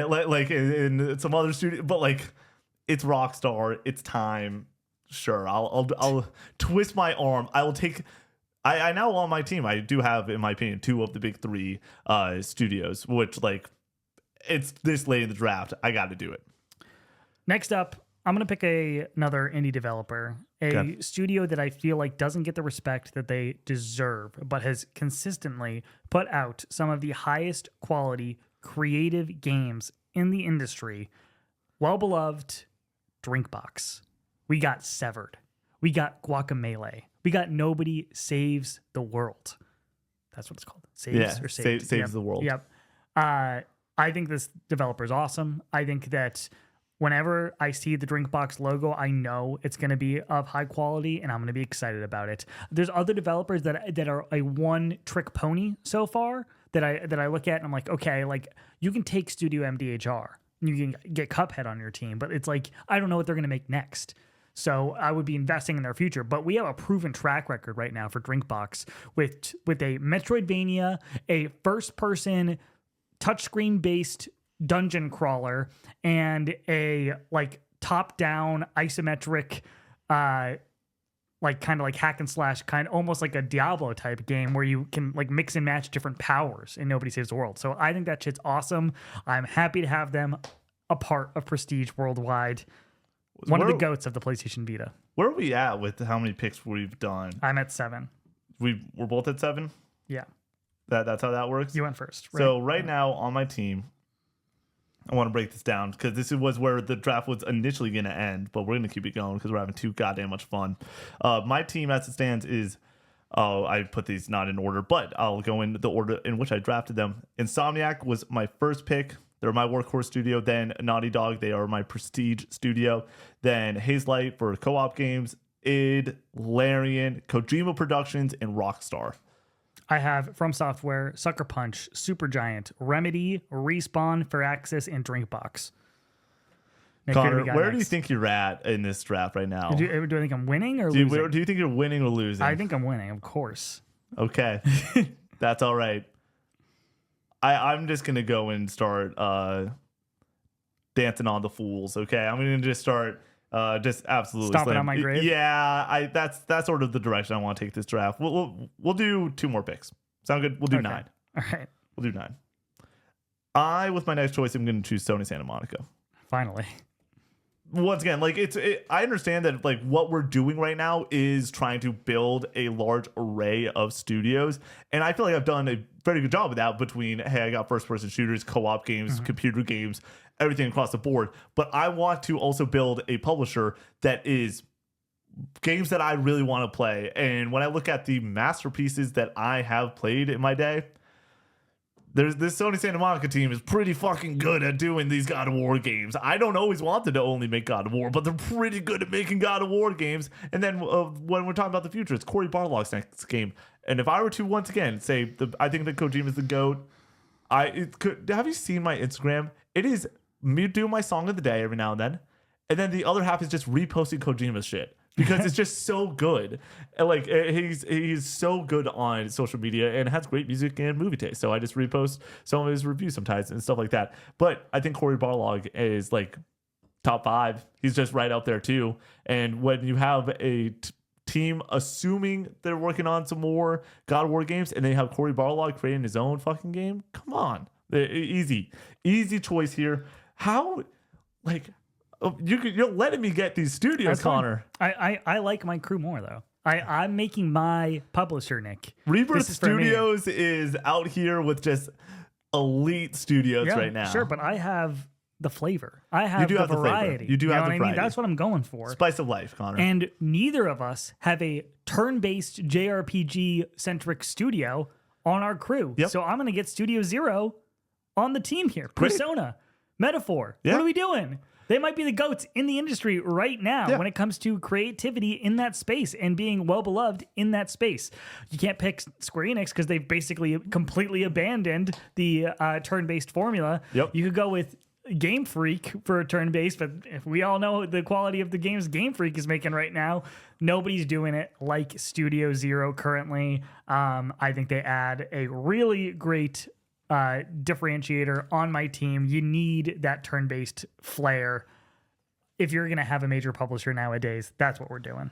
in some other studio, but like it's Rockstar, it's time. Sure, I'll twist my arm. I will take. I now on my team, I do have, in my opinion, 2 of the big 3 studios, which like it's this late in the draft. I got to do it. Next up, I'm going to pick another indie developer, a studio that I feel like doesn't get the respect that they deserve, but has consistently put out some of the highest quality creative games in the industry. Well-beloved Drinkbox. We got Severed. We got Guacamelee. We got Nobody Saves the World. That's what it's called. Saves the world. Yep. I think this developer is awesome. I think that whenever I see the Drinkbox logo, I know it's going to be of high quality, and I'm going to be excited about it. There's other developers that are a one-trick pony so far that I look at, and I'm like, okay, like you can take Studio MDHR, you can get Cuphead on your team, but it's like I don't know what they're going to make next. So I would be investing in their future. But we have a proven track record right now for Drinkbox with a Metroidvania, a first-person touchscreen-based dungeon crawler, and a like top-down isometric, like kind of like hack and slash, kind of almost like a Diablo type game where you can like mix and match different powers and Nobody Saves the World. So I think that shit's awesome. I'm happy to have them a part of Prestige Worldwide. One of the goats of the PlayStation Vita. Where are we at with how many picks we've done? I'm at 7. We're both at 7? Yeah. That's how that works? You went first. Right? So right now on my team, I want to break this down because this was where the draft was initially going to end, but we're going to keep it going because we're having too goddamn much fun. My team as it stands is, I put these not in order, but I'll go in the order in which I drafted them. Insomniac was my first pick. They're my workhorse studio. Then Naughty Dog, they are my prestige studio. Then Hazelight for co-op games, id, Larian, Kojima Productions, and Rockstar. I have From Software, Sucker Punch, Supergiant, Remedy, Respawn, Firaxis, and Drinkbox. Nick, Connor, where do you think you're at in this draft right now? Do I think I'm winning or losing? Do you think you're winning or losing? I think I'm winning, of course. Okay. That's all right. I'm just going to go and start dancing on the fools, okay? I'm going to just start just absolutely stomping on my grave. Yeah, that's sort of the direction I want to take this draft. We'll do 2 more picks. Sound good? We'll do 9. All right. We'll do 9. With my next choice, I'm going to choose Sony Santa Monica. Finally. Once again, like I understand that like what we're doing right now is trying to build a large array of studios, and I feel like I've done a very good job of that between, hey, I got first-person shooters, co-op games, computer games, everything across the board. But I want to also build a publisher that is games that I really want to play. And when I look at the masterpieces that I have played in my day, this Sony Santa Monica team is pretty fucking good at doing these God of War games. I don't always want them to only make God of War, but they're pretty good at making God of War games. And then when we're talking about the future, it's Cory Barlog's next game. And if I were to once again say, I think that Kojima's the GOAT. Have you seen my Instagram? It is me doing my song of the day every now and then the other half is just reposting Kojima's shit. Because it's just so good. And like he's so good on social media and has great music and movie taste. So I just repost some of his reviews sometimes and stuff like that. But I think Cory Barlog is like top 5. He's just right out there too. And when you have a team assuming they're working on some more God of War games and they have Cory Barlog creating his own fucking game, come on. Easy choice here. How like you're letting me get these studios, That's Connor. I like my crew more though. I'm making my publisher, Nick. Rebirth Studios is out here with just elite studios right now. Sure, but I have the flavor. I have the variety. You do have the variety. I mean? That's what I'm going for. Spice of life, Connor. And neither of us have a turn-based JRPG-centric studio on our crew. Yep. So I'm going to get Studio Zero on the team here. Persona, Metaphor. Yeah. What are we doing? They might be the GOATs in the industry right now when it comes to creativity in that space and being well beloved in that space. You can't pick Square Enix because they've basically completely abandoned the turn-based formula. Yep. You could go with Game Freak for a turn-based, but if we all know the quality of the games Game Freak is making right now, nobody's doing it like Studio Zero currently. I think they add a really great differentiator on my team. You need that turn-based flair if you're going to have a major publisher nowadays. That's what we're doing.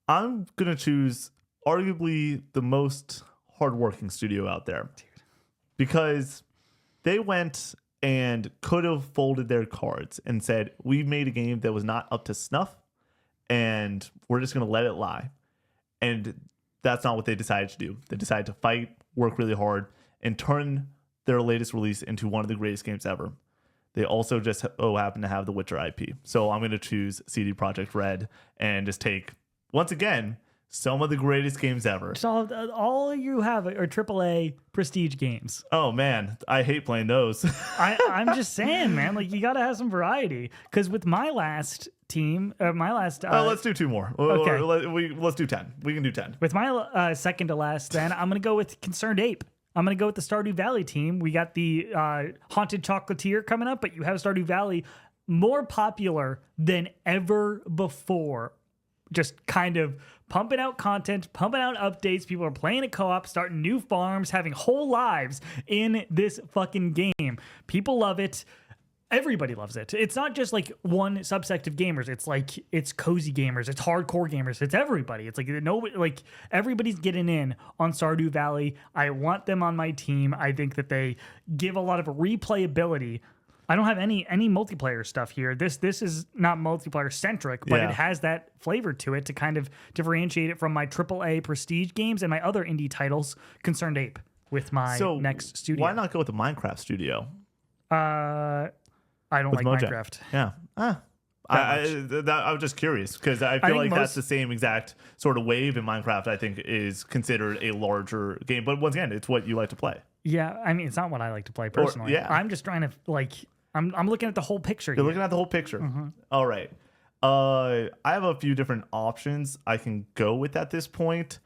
I'm going to choose arguably the most hardworking studio out there. Dude. Because they went and could have folded their cards and said, we made a game that was not up to snuff and we're just going to let it lie. And that's not what they decided to do. They decided to fight, work really hard, and turn their latest release into one of the greatest games ever. They also just happen to have the Witcher IP. So I'm going to choose CD Projekt Red and just take, once again, some of the greatest games ever. So all you have are AAA prestige games. Oh, man. I hate playing those. I'm just saying, man. Like, you got to have some variety. Because with my last team, let's do 2 more. Okay. Let's do 10. We can do 10. With my second to last, then, I'm going to go with Concerned Ape. I'm going to go with the Stardew Valley team. We got the Haunted Chocolatier coming up, but you have Stardew Valley more popular than ever before. Just kind of pumping out content, pumping out updates. People are playing a co-op, starting new farms, having whole lives in this fucking game. People love it. Everybody loves it. It's not just like one subsect of gamers. It's like it's cozy gamers. It's hardcore gamers. It's everybody. It's like nobody, like everybody's getting in on Stardew Valley. I want them on my team. I think that they give a lot of replayability. I don't have any multiplayer stuff here. This is not multiplayer centric, but it has that flavor to it to kind of differentiate it from my AAA prestige games and my other indie titles. Concerned Ape with my next studio. Why not go with the Minecraft studio? I don't like Mojang. Minecraft. Yeah. I was just curious because I feel like that's the same exact sort of wave in Minecraft. I think is considered a larger game, but once again, it's what you like to play. Yeah, I mean, it's not what I like to play personally. I'm just trying to I'm looking at the whole picture. You're looking at the whole picture. Mm-hmm. All right. I have a few different options I can go with at this point.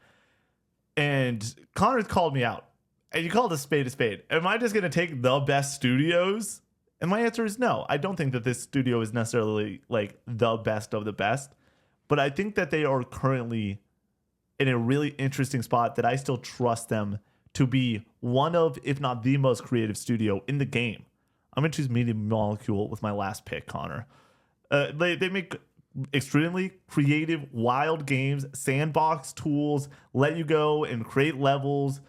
And Connor's called me out. And you called a spade a spade. Am I just going to take the best studios? And my answer is no. I don't think that this studio is necessarily like the best of the best. But I think that they are currently in a really interesting spot that I still trust them to be one of, if not the most creative studio in the game. I'm going to choose Media Molecule with my last pick, Connor. They make extremely creative, wild games, sandbox tools, let you go and create levels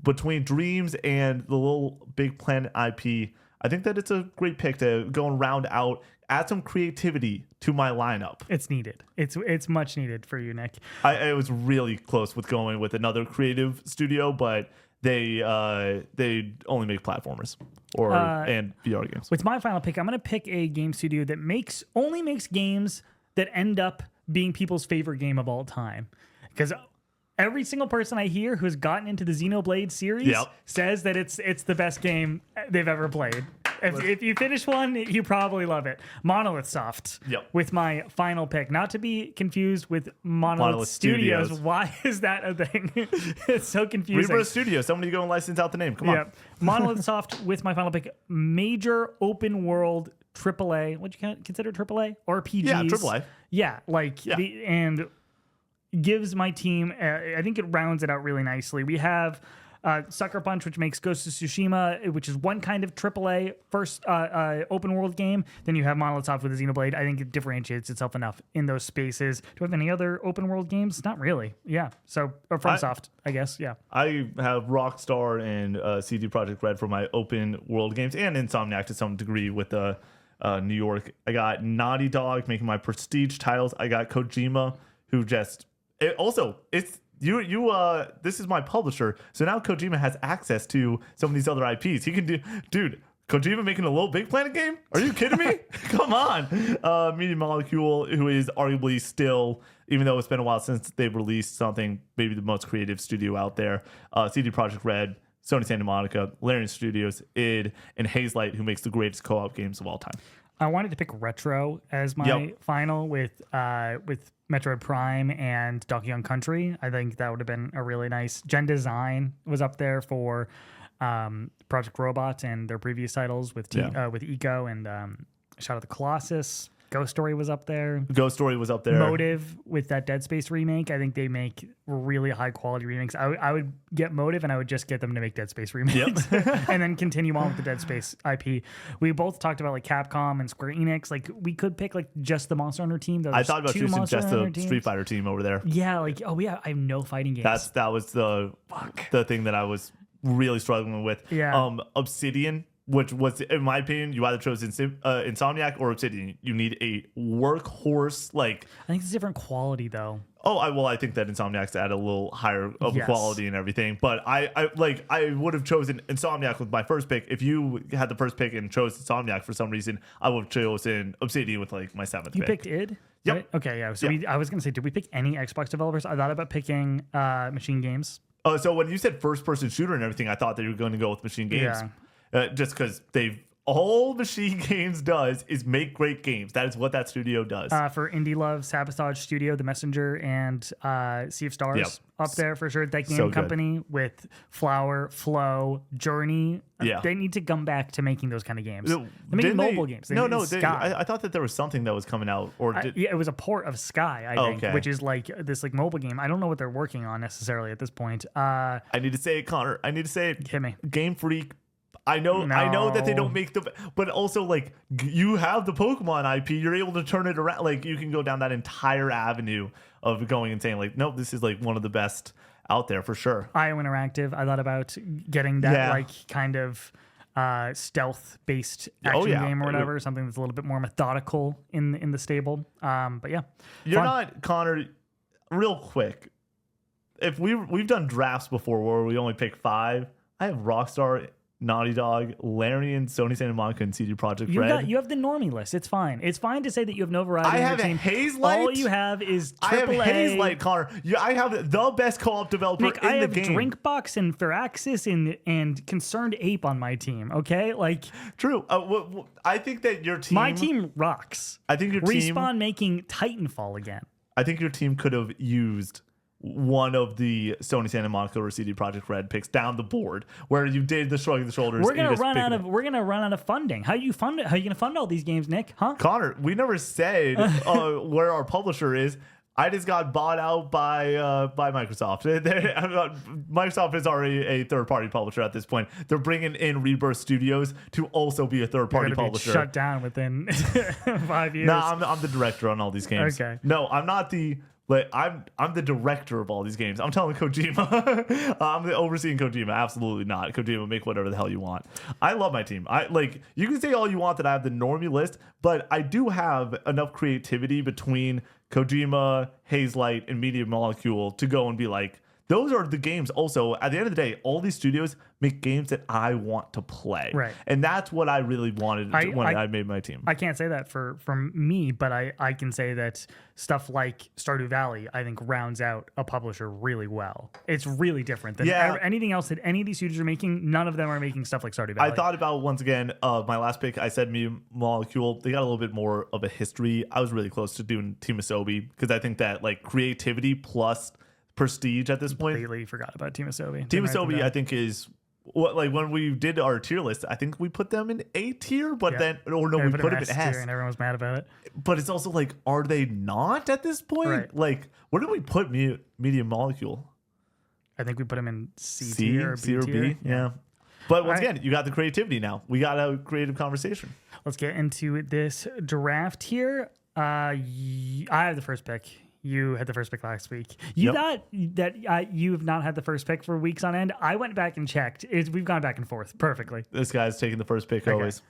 between Dreams and the Little Big Planet IP. I think that it's a great pick to go and round out, add some creativity to my lineup. It's needed. It's much needed for you, Nick. I was really close with going with another creative studio, but they only make platformers and VR games. With my final pick, I'm going to pick a game studio that only makes games that end up being people's favorite game of all time. Because every single person I hear who's gotten into the Xenoblade series says that it's the best game they've ever played. If you finish one, you probably love it. Monolith Soft with my final pick. Not to be confused with Monolith Studios. Why is that a thing? It's so confusing. Rebirth Studios. Somebody go and license out the name. Come on. Monolith Soft with my final pick. Major open world AAA. Would you consider AAA? RPGs. Yeah, AAA. Yeah, and gives my team, I think it rounds it out really nicely. We have Sucker Punch, which makes Ghost of Tsushima, which is one kind of AAA first open world game. Then you have Monolith Soft with the Xenoblade. I think it differentiates itself enough in those spaces. Do we have any other open world games? Not really. Yeah. So, or FromSoft, I guess. Yeah. I have Rockstar and CD Projekt Red for my open world games, and Insomniac to some degree with New York. I got Naughty Dog making my prestige titles. I got Kojima, who just this is my publisher, so now Kojima has access to some of these other IPs. He can dude, Kojima making a Little Big Planet game? Are you kidding me? Come on. Media Molecule, who is arguably still, even though it's been a while since they've released something, maybe the most creative studio out there. CD Projekt Red, Sony Santa Monica, Larian Studios, id, and Hazelight, who makes the greatest co-op games of all time. I wanted to pick retro as my final with Metroid Prime and Donkey Kong Country. I think that would have been a really nice. Gen Design was up there for Project Robot and their previous titles with with Eco and Shadow of the Colossus. Ghost Story was up there. Ghost Story was up there. Motive with that Dead Space remake. I think they make really high quality remakes. I would get Motive and I would just get them to make Dead Space remakes and then continue on with the Dead Space IP. We both talked about like Capcom and Square Enix. Like we could pick like just the Monster Hunter team. I thought about choosing just the Street Fighter team over there. Yeah, like I have no fighting games. That was the thing that I was really struggling with. Yeah. Obsidian, which was, in my opinion, you either chose Insomniac or Obsidian. You need a workhorse, like... I think it's a different quality, though. I think that Insomniac's at a little higher of a quality and everything. But I would have chosen Insomniac with my first pick. If you had the first pick and chose Insomniac for some reason, I would have chosen Obsidian with like my seventh pick. You picked id? Yep. Right? Okay, yeah. So I was going to say, did we pick any Xbox developers? I thought about picking Machine Games. So when you said first-person shooter and everything, I thought that you were going to go with Machine Games. Yeah. Just because all Machine Games does is make great games. That is what that studio does. For Indie Love, Sabotage Studio, The Messenger, and Sea of Stars up there for sure. That game company with Flower, Flow, Journey. They need to come back to making those kind of games. They're making mobile games. I thought that there was something that was coming out. It was a port of Sky, I think, which is like this like mobile game. I don't know what they're working on necessarily at this point. I need to say it, Connor. I need to say it. Hit me. Game Freak. I know that they don't make but also like you have the Pokemon IP, you're able to turn it around. Like you can go down that entire avenue of going and saying like, nope, this is like one of the best out there for sure. IO Interactive. I thought about getting that like kind of stealth based action game or whatever, something that's a little bit more methodical in the stable. But yeah, you're not, Connor. Real quick, if we've done drafts before where we only pick 5, I have Rockstar, Naughty Dog, Larian, Sony Santa Monica, and CD Projekt Red. You have the normie list. It's fine. It's fine to say that you have no variety. I have a Hazelight. All you have is AAA. I have Hazelight, Connor. I have the best co-op developer Nick, in the game. I have Drinkbox and Firaxis and Concerned Ape on my team. Okay, like true. I think that your team. My team rocks. I think your team. Respawn making Titanfall again. I think your team could have used one of the Sony Santa Monica or CD Projekt Red picks down the board, where you did the shrugging the shoulders. We're gonna run out of funding. How are you gonna fund all these games, Nick? Huh? Connor, we never said where our publisher is. I just got bought out by Microsoft. Microsoft is already a third-party publisher at this point. They're bringing in Rebirth Studios to also be a third-party publisher. Shut down within 5 years. No, I'm the director on all these games. Okay. No, I'm not the. Like I'm the director of all these games. I'm telling Kojima. I'm the overseeing Kojima. Absolutely not. Kojima, make whatever the hell you want. I love my team. You can say all you want that I have the normie list, but I do have enough creativity between Kojima, Hazelight, and Media Molecule to go and be like, those are the games. Also, at the end of the day, all these studios make games that I want to play. Right. And that's what I really wanted when I made my team. I can't say that from me, but I can say that stuff like Stardew Valley, I think, rounds out a publisher really well. It's really different than anything else that any of these studios are making. None of them are making stuff like Stardew Valley. I thought about, once again, my last pick, I said Media Molecule. They got a little bit more of a history. I was really close to doing Team Asobi because I think that like creativity plus prestige at this point. Completely forgot about Team Asobi. Team Asobi, I think, is what, like when we did our tier list, I think we put them in A tier, but then we put them in S, and everyone was mad about it. But it's also like, are they not at this point? Right. Like, where do we put Media Molecule? I think we put them in C tier or B B. Yeah. But once again, you got the creativity now. We got a creative conversation. Let's get into this draft here. I have the first pick. You had the first pick last week. You thought that you have not had the first pick for weeks on end. I went back and checked. We've gone back and forth perfectly. This guy's taking the first pick always.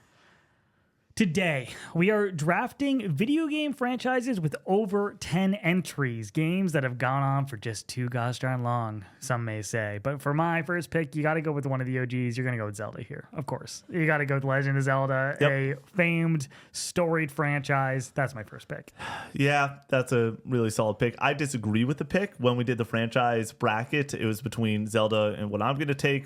Today, we are drafting video game franchises with over 10 entries. Games that have gone on for just too gosh darn long, some may say. But for my first pick, you got to go with one of the OGs. You're going to go with Zelda here, of course. You got to go with Legend of Zelda, a famed, storied franchise. That's my first pick. Yeah, that's a really solid pick. I disagree with the pick. When we did the franchise bracket, it was between Zelda and what I'm going to take.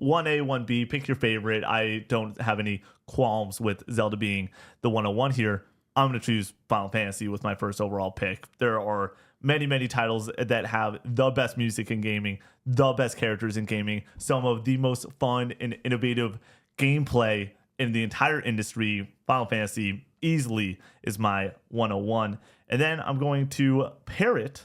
1A, 1B, pick your favorite. I don't have any qualms with Zelda being the 101 here. I'm going to choose Final Fantasy with my first overall pick. There are many, many titles that have the best music in gaming, the best characters in gaming, some of the most fun and innovative gameplay in the entire industry. Final Fantasy easily is my 101. And then I'm going to pair it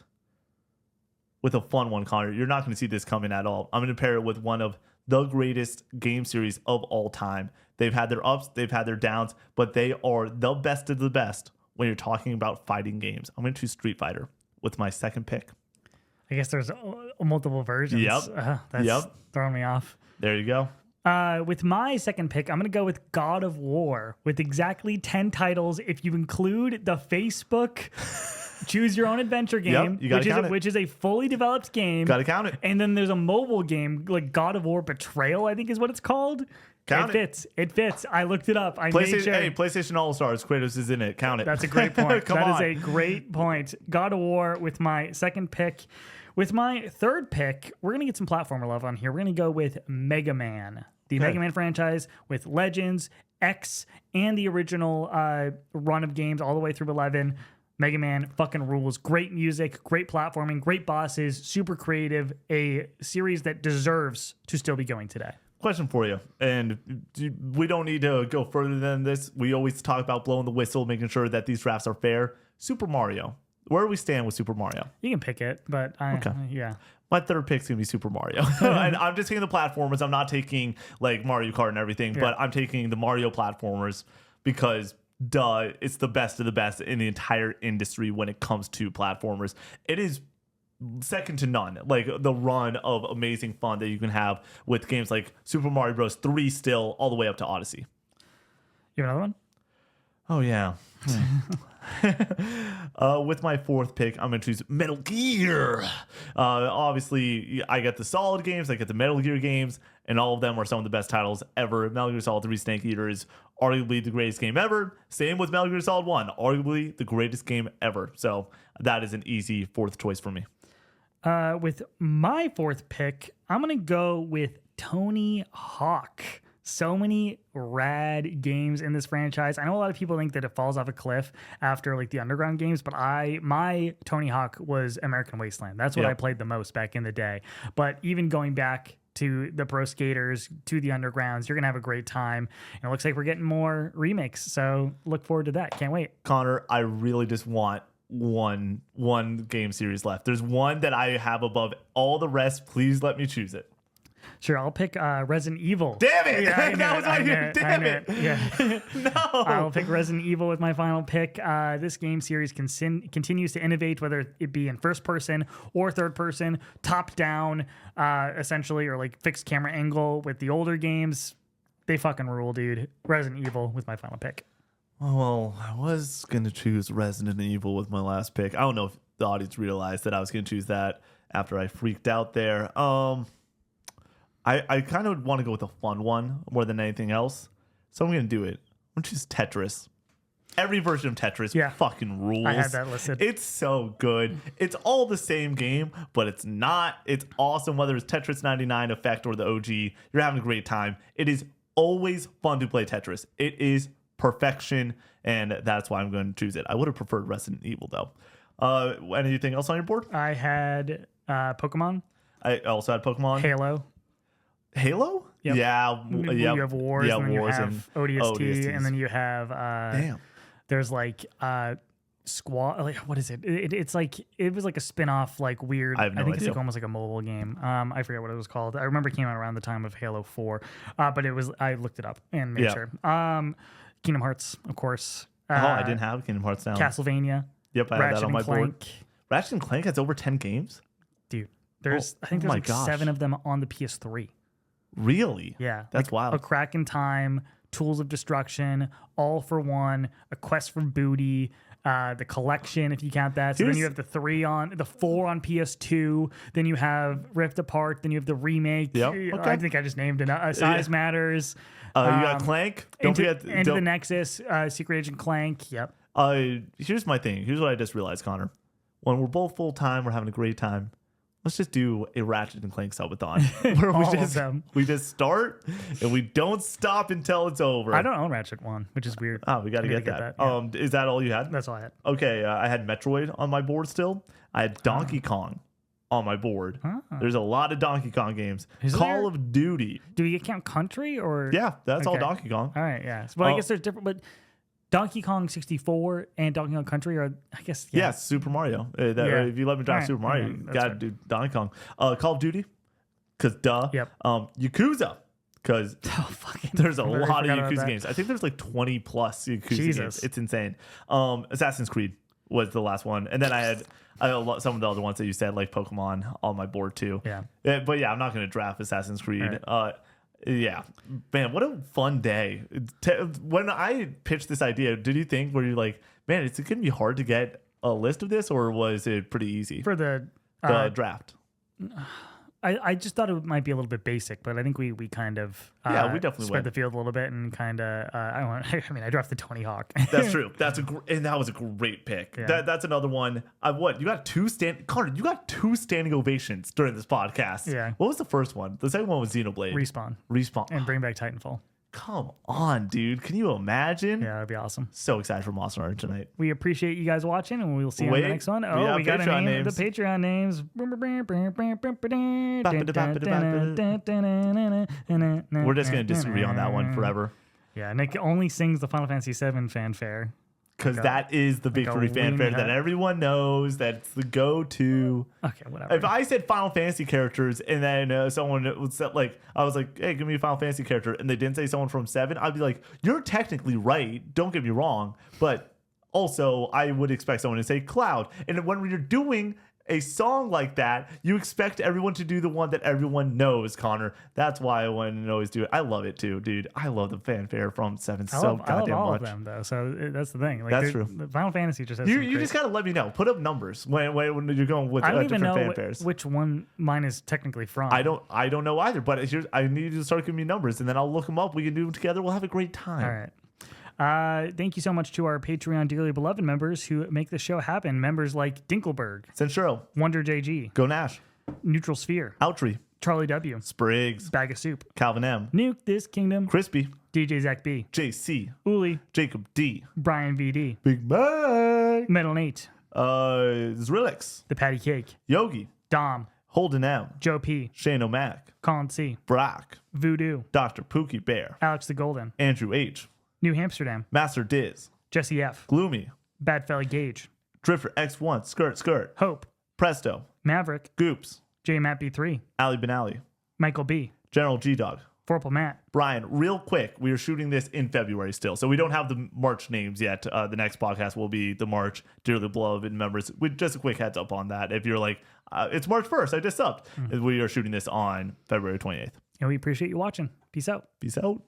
with a fun one, Connor. You're not going to see this coming at all. I'm going to pair it with one of the greatest game series of all time. They've had their ups, they've had their downs, but they are the best of the best when you're talking about fighting games. I'm going to choose Street Fighter with my second pick. I guess there's multiple versions. Yep. That's throwing me off. There you go. With my second pick, I'm going to go with God of War with exactly 10 titles. If you include the Facebook Choose Your Own Adventure game, which is a fully developed game. Got to count it. And then there's a mobile game like God of War Betrayal, I think is what it's called. It fits. I looked it up. I made sure. Hey, PlayStation All-Stars, Kratos is in it. Count it. That's a great point. Come on. That is a great point. God of War with my second pick. With my third pick, we're going to get some platformer love on here. We're going to go with Mega Man. The Mega Man franchise with Legends, X, and the original run of games all the way through 11. Mega Man fucking rules. Great music, great platforming, great bosses, super creative. A series that deserves to still be going today. Question for you, and we don't need to go further than this. We always talk about blowing the whistle, making sure that these drafts are fair. Super Mario. Where do we stand with Super Mario? You can pick it, but yeah. My third pick's going to be Super Mario. And I'm just taking the platformers. I'm not taking like Mario Kart and everything, but I'm taking the Mario platformers because it's the best of the best in the entire industry when it comes to platformers. It is second to none. Like the run of amazing fun that you can have with games like Super Mario Bros. 3 still all the way up to Odyssey. You have another one? Oh, yeah. With my fourth pick, I'm going to choose Metal Gear. Obviously, I get the Solid games, I get the Metal Gear games, and all of them are some of the best titles ever. Metal Gear Solid 3 Snake Eater is arguably the greatest game ever. Same with Metal Gear Solid 1, arguably the greatest game ever. So that is an easy fourth choice for me. With my fourth pick, I'm going to go with Tony Hawk. So many rad games in this franchise. I know a lot of people think that it falls off a cliff after like the Underground games, but my Tony Hawk was American Wasteland. That's what I played the most back in the day. But even going back to the Pro Skaters, to the Undergrounds, you're going to have a great time. And it looks like we're getting more remakes. So look forward to that. Can't wait. Connor, I really just want one game series left. There's one that I have above all the rest. Please let me choose it. Sure, I'll pick Resident Evil. Damn it! Yeah, that was right here. Damn it! Yeah. No. I'll pick Resident Evil with my final pick. This game series continues to innovate, whether it be in first person or third person, top down, essentially, or like fixed camera angle with the older games. They fucking rule, dude. Resident Evil with my final pick. Well, I was going to choose Resident Evil with my last pick. I don't know if the audience realized that I was going to choose that after I freaked out there. I kind of want to go with a fun one more than anything else. So I'm going to do it. I'm going to choose Tetris. Every version of Tetris fucking rules. I had that listed. It's so good. It's all the same game, but it's not. It's awesome. Whether it's Tetris 99 Effect or the OG, you're having a great time. It is always fun to play Tetris. It is perfection, and that's why I'm going to choose it. I would have preferred Resident Evil, though. Anything else on your board? I had Pokemon. I also had Pokemon. Halo? Yep. Yeah. You have Wars, and then Wars you have ODST, and then you have there's like Squad. Like, what is it? It's like it was like a spin-off, like weird. I think it's like almost like a mobile game. I forget what it was called. I remember it came out around the time of Halo 4, but it was. I looked it up and made sure. Kingdom Hearts, of course. I didn't have Kingdom Hearts down. Castlevania. Yep, I had that on my board. Ratchet and Clank has over 10 games. Dude, I think there's like 7 of them on the PS3. Really? Yeah. That's like wild. A Crack in Time, Tools of Destruction, All for One, A Quest for Booty, the collection, if you count that. So then you have the 4 on PS2. Then you have Rift Apart. Then you have the remake. Yep. Okay. I think I just named it. Size Matters. You got Clank. Into the Nexus, Secret Agent Clank. Yep. Here's my thing. Here's what I just realized, Connor. When we're both full time, we're having a great time. let's just do a Ratchet and Clank subathon where All of them. we just start and we don't stop until it's over. I don't own Ratchet 1, which is weird. Oh, we got to get that. yeah. Is that all you had? That's all I had. Okay, I had Metroid on my board still. I had Donkey Kong on my board. There's a lot of Donkey Kong games. Call of Duty. Do you count Country or? Yeah, that's all Donkey Kong. All right, yeah. Well, I guess there's different, but Donkey Kong 64 and Donkey Kong Country are, I guess, yeah, Super Mario. If you let me drive Super Mario, you got to do Donkey Kong. Call of Duty, because duh. Yep. Yakuza, because there's a lot of Yakuza games. I think there's like 20 plus Yakuza games. It's insane. Assassin's Creed was the last one. And then I had some of the other ones that you said, like Pokemon, on my board too. Yeah. But yeah, I'm not going to draft Assassin's Creed. Right. Yeah, man, what a fun day. When I pitched this idea, did you think, were you like, man, it's going to be hard to get a list of this, or was it pretty easy for the draft? I just thought it might be a little bit basic, but I think we kind of we definitely spread the field a little bit and kind of I drafted Tony Hawk. That's true. And that was a great pick. Yeah. That's another one. You got Connor, you got two standing ovations during this podcast. Yeah. What was the first one? The second one was Xenoblade. Respawn. And bring back Titanfall. Come on, dude. Can you imagine? Yeah, that'd be awesome. So excited for Monster Hunter tonight. We appreciate you guys watching, and we'll see you on the next one. Oh, we got to name the Patreon names. We're just going to disagree on that one forever. Yeah, Nick only sings the Final Fantasy VII fanfare. Because that is the victory fanfare that everyone knows. That's the go-to. Okay, whatever. If I said Final Fantasy characters and then someone would say, like, I was like, hey, give me a Final Fantasy character, and they didn't say someone from 7, I'd be like, you're technically right. Don't get me wrong. But also, I would expect someone to say Cloud. And when you're doing a song like that, you expect everyone to do the one that everyone knows, Connor. That's why I want to always do it. I love it too, dude. I love the fanfare from 7 I love all of them, though. So that's the thing. Like, that's true. The Final Fantasy just has you just gotta let me know. Put up numbers when you're going with different fanfares. Which one mine is technically from. I don't know either. But I need you to start giving me numbers, and then I'll look them up. We can do them together. We'll have a great time. All right. Thank you so much to our Patreon dearly beloved members who make the show happen. Members like Dinkelberg, Centro, Wonder JG, Go Nash, Neutral Sphere, Outtree, Charlie W, Spriggs, Bag of Soup, Calvin M, Nuke This Kingdom, Crispy, DJ Zach B, JC, Uli, Jacob D, Brian VD, Big Mike, Metal Nate, Zrilix, The Patty Cake, Yogi, Dom, Holden M, Joe P, Shane O'Mac, Colin C, Brock, Voodoo, Dr. Pookie Bear, Alex the Golden, Andrew H, New Amsterdam, Master Diz, Jesse F, Gloomy, Bad Fella Gage, Drifter X1, Skirt, Hope, Presto, Maverick, Goops, J Matt B3, Ali Benali, Michael B, General G Dog, Forple Matt, Brian. Real quick, we are shooting this in February still, so we don't have the March names yet. The next podcast will be the March dearly beloved members. With just a quick heads up on that. If you're like, it's March 1st, I just subbed. We are shooting this on February 28th. And we appreciate you watching. Peace out. Peace out.